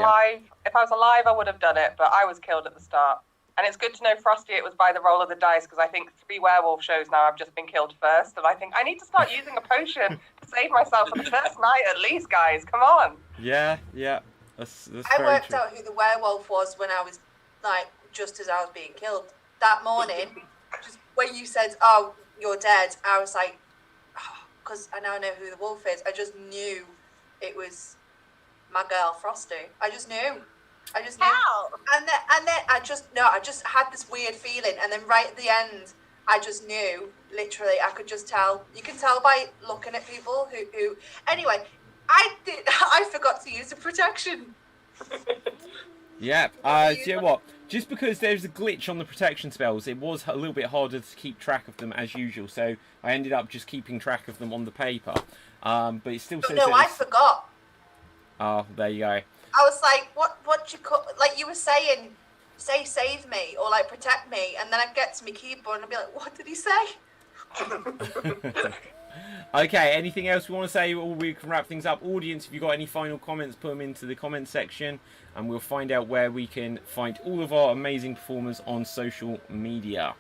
If I was alive, I would have done it, but I was killed at the start. And it's good to know, Frosty, it was by the roll of the dice, because I think 3 werewolf shows now I've just been killed first, and I think I need to start using a potion to save myself on the first night at least, guys. Come on. Yeah. That's I worked out who the werewolf was when I was, just as I was being killed. That morning, just when you said, oh, you're dead, I was like, because I now know who the wolf is. I just knew it was my girl, Frosty. I just knew. How? And then I just had this weird feeling, and then right at the end, I just knew. Literally, I could just tell. You can tell by looking at people who. Anyway, I forgot to use the protection. Yeah. Do you know what? Just because there's a glitch on the protection spells, it was a little bit harder to keep track of them as usual. So I ended up just keeping track of them on the paper. But it still says. No, I forgot. Oh, there you go. I was like, what you call, like you were saying, say save me or like protect me, and then I'd get to my keyboard and I'd be like, what did he say? Okay, anything else we want to say, or we can wrap things up? Audience, if you've got any final comments, put them into the comment section, and we'll find out where we can find all of our amazing performers on social media.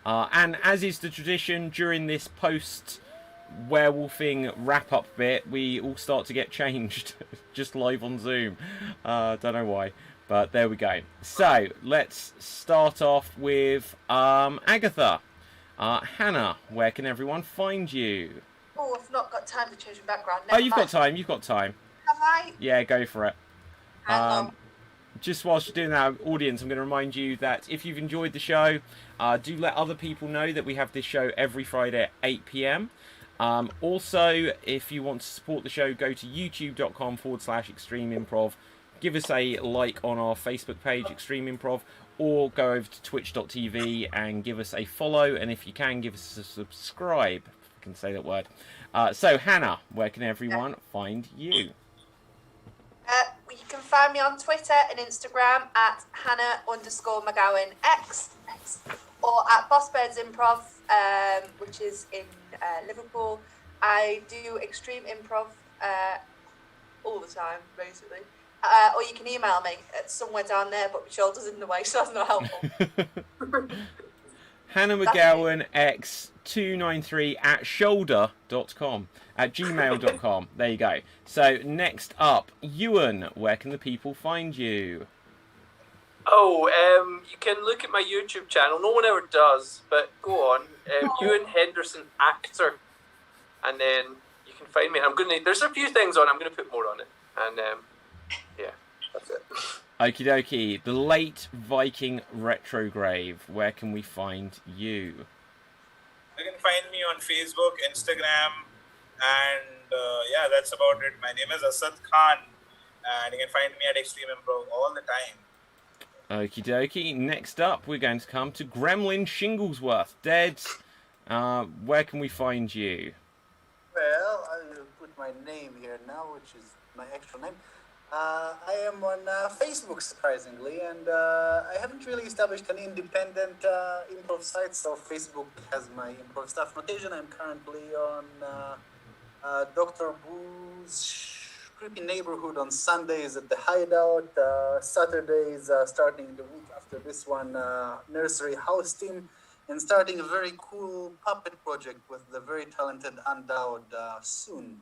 And as is the tradition, during this post-werewolfing wrap-up bit, we all start to get changed, just live on Zoom. Don't know why, but there we go. So, let's start off with Agatha. Hannah, where can everyone find you? Oh, I've not got time to change my background. You've got time. Have I? Yeah, go for it. Hang on. Just whilst you're doing that, audience, I'm going to remind you that if you've enjoyed the show, do let other people know that we have this show every Friday at 8 p.m. Also, if you want to support the show, go to youtube.com/Extreme Improv. Give us a like on our Facebook page, Extreme Improv, or go over to twitch.tv and give us a follow. And if you can, give us a subscribe I can say that word. So, Hannah, where can everyone find you? You can find me on Twitter and Instagram at Hannah_McGowan or at Boss Birds Improv, which is in Liverpool. I do Extreme Improv all the time, basically. Or you can email me at somewhere down there, but my shoulder's in the way, so that's not helpful. Hannah McGowan X293 at shoulder.com, at gmail.com. There you go. So next up, Ewan, where can the people find you? Oh, you can look at my YouTube channel. No one ever does, but go on. Ewan Henderson Actor. And then you can find me. There's a few things on. I'm going to put more on it. And yeah, that's it. Okie dokie. The Late Viking Retrograve. Where can we find you? You can find me on Facebook, Instagram, and yeah, that's about it. My name is Asad Khan, and you can find me at Extreme Improv all the time. Okie dokie. Next up, we're going to come to Gremlin Shinglesworth. Dead, where can we find you? Well, I'll put my name here now, which is my actual name. I am on Facebook, surprisingly, and I haven't really established an independent improv site, so Facebook has my improv staff notation. I'm currently on Dr. Boo's Creepy Neighborhood on Sundays at the Hideout, Saturdays starting the week after this one, Nursery House Team, and starting a very cool puppet project with the very talented Undowed soon.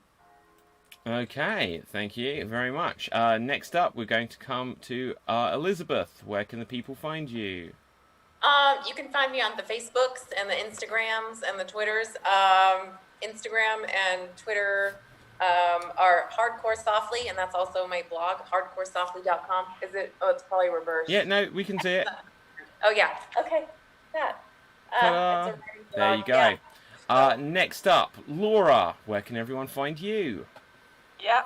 Okay, thank you very much. Next up, we're going to come to Elizabeth. Where can the people find you? You can find me on the Facebooks and the Instagrams and the Twitters. Instagram and Twitter are Hardcore Softly, and that's also my blog, hardcoresoftly.com. Is it? Oh, it's probably reversed. Yeah, no, we can see it. Oh, yeah. Okay. That. There you go. Yeah. Next up, Laura. Where can everyone find you? Yeah,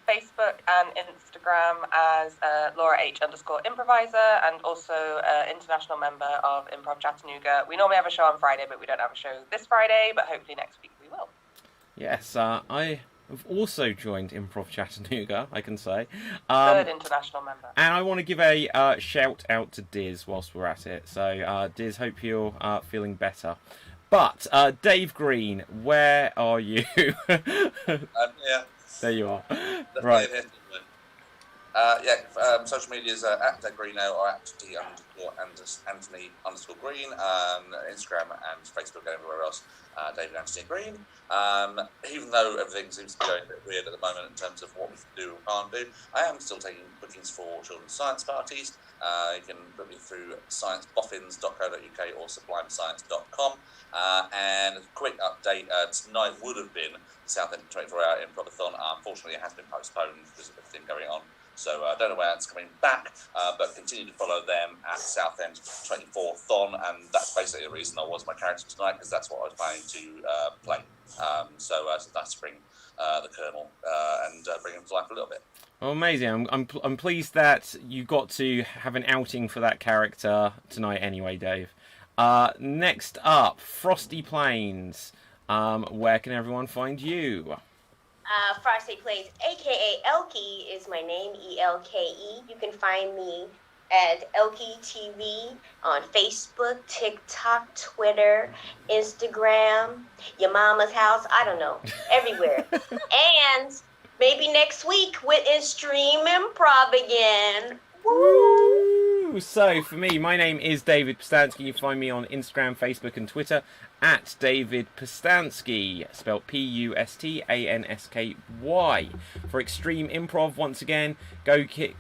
Facebook and Instagram as Laura H_improviser, and also international member of Improv Chattanooga. We normally have a show on Friday, but we don't have a show this Friday, but hopefully next week we will. Yes, I have also joined Improv Chattanooga, I can say. Third international member. And I want to give a shout out to Diz whilst we're at it. So, Diz, hope you're feeling better. But, Dave Green, where are you? Yeah. There you are. Right. Social media is at Dave Greeno or at Anthony_Green, Instagram and Facebook and everywhere else, David Anthony Green. Even though everything seems to be going a bit weird at the moment in terms of what we can do and can't do, I am still taking bookings for children's science parties. You can book me through scienceboffins.co.uk or sublimescience.com. And a quick update, tonight would have been the Southend 24-hour Improvathon. Unfortunately, it has been postponed because of everything going on. So I don't know where it's coming back, but continue to follow them at Southend 24thon, and that's basically the reason I was my character tonight, because that's what I was planning to play. So that's to bring the Colonel and bring him to life a little bit. Oh, amazing. I'm pleased that you got to have an outing for that character tonight anyway, Dave. Next up, Frosty Planes. Where can everyone find you? Frosty Planes, a.k.a. Elkie, is my name, E-L-K-E. You can find me at Elkie TV on Facebook, TikTok, Twitter, Instagram, your mama's house, I don't know, everywhere. And maybe next week with Extreme Improv again. Woo! So, for me, my name is David Pustansky. You find me on Instagram, Facebook, and Twitter at David Pustansky, spelled Pustansky. For Extreme Improv, once again, give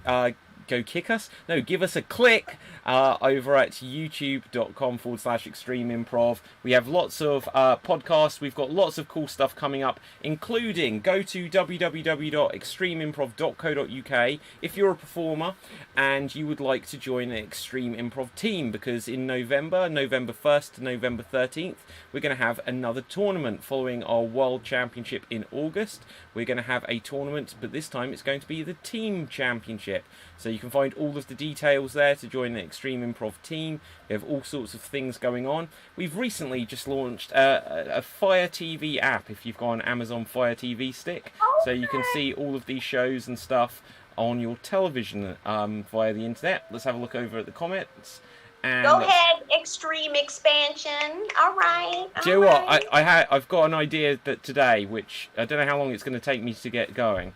us a click over at youtube.com/Extreme Improv. We have lots of podcasts. We've got lots of cool stuff coming up, including go to www.extremeimprov.co.uk if you're a performer and you would like to join the Extreme Improv team, because in November 1st to November 13th, we're going to have another tournament following our World Championship in August. We're going to have a tournament, but this time it's going to be the Team Championship. So you You can find all of the details there to join the Extreme Improv team. We have all sorts of things going on. We've recently just launched a Fire TV app, if you've got an Amazon Fire TV stick. So you can see all of these shows and stuff on your television via the internet. Let's have a look over at the comments. And go ahead, Extreme Expansion. All right. Do you know what? I've got an idea that today, which I don't know how long it's going to take me to get going,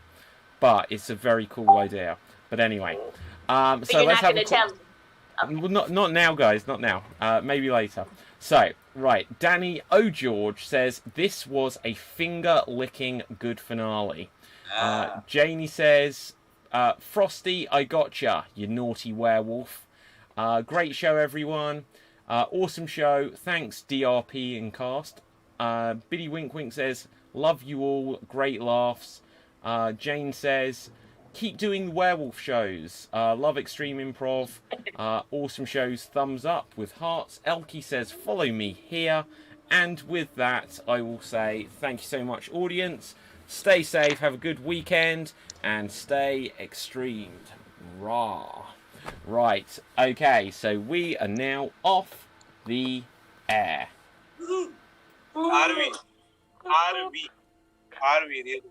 but it's a very cool idea. But anyway, But so you're let's not have going to tell me. Okay. Well, not now, guys. Not now. Maybe later. So, right. Danny O'George says this was a finger-licking good finale. Janie says, Frosty, I gotcha, you naughty werewolf. Great show, everyone. Awesome show. Thanks, DRP and cast. Biddy Wink Wink says, love you all. Great laughs. Jane says, keep doing the werewolf shows. Love Extreme Improv. Awesome shows. Thumbs up with hearts. Elkie says, follow me here. And with that, I will say thank you so much, audience. Stay safe. Have a good weekend. And stay extremed. Rah. Right, okay, so we are now off the air. Are we really?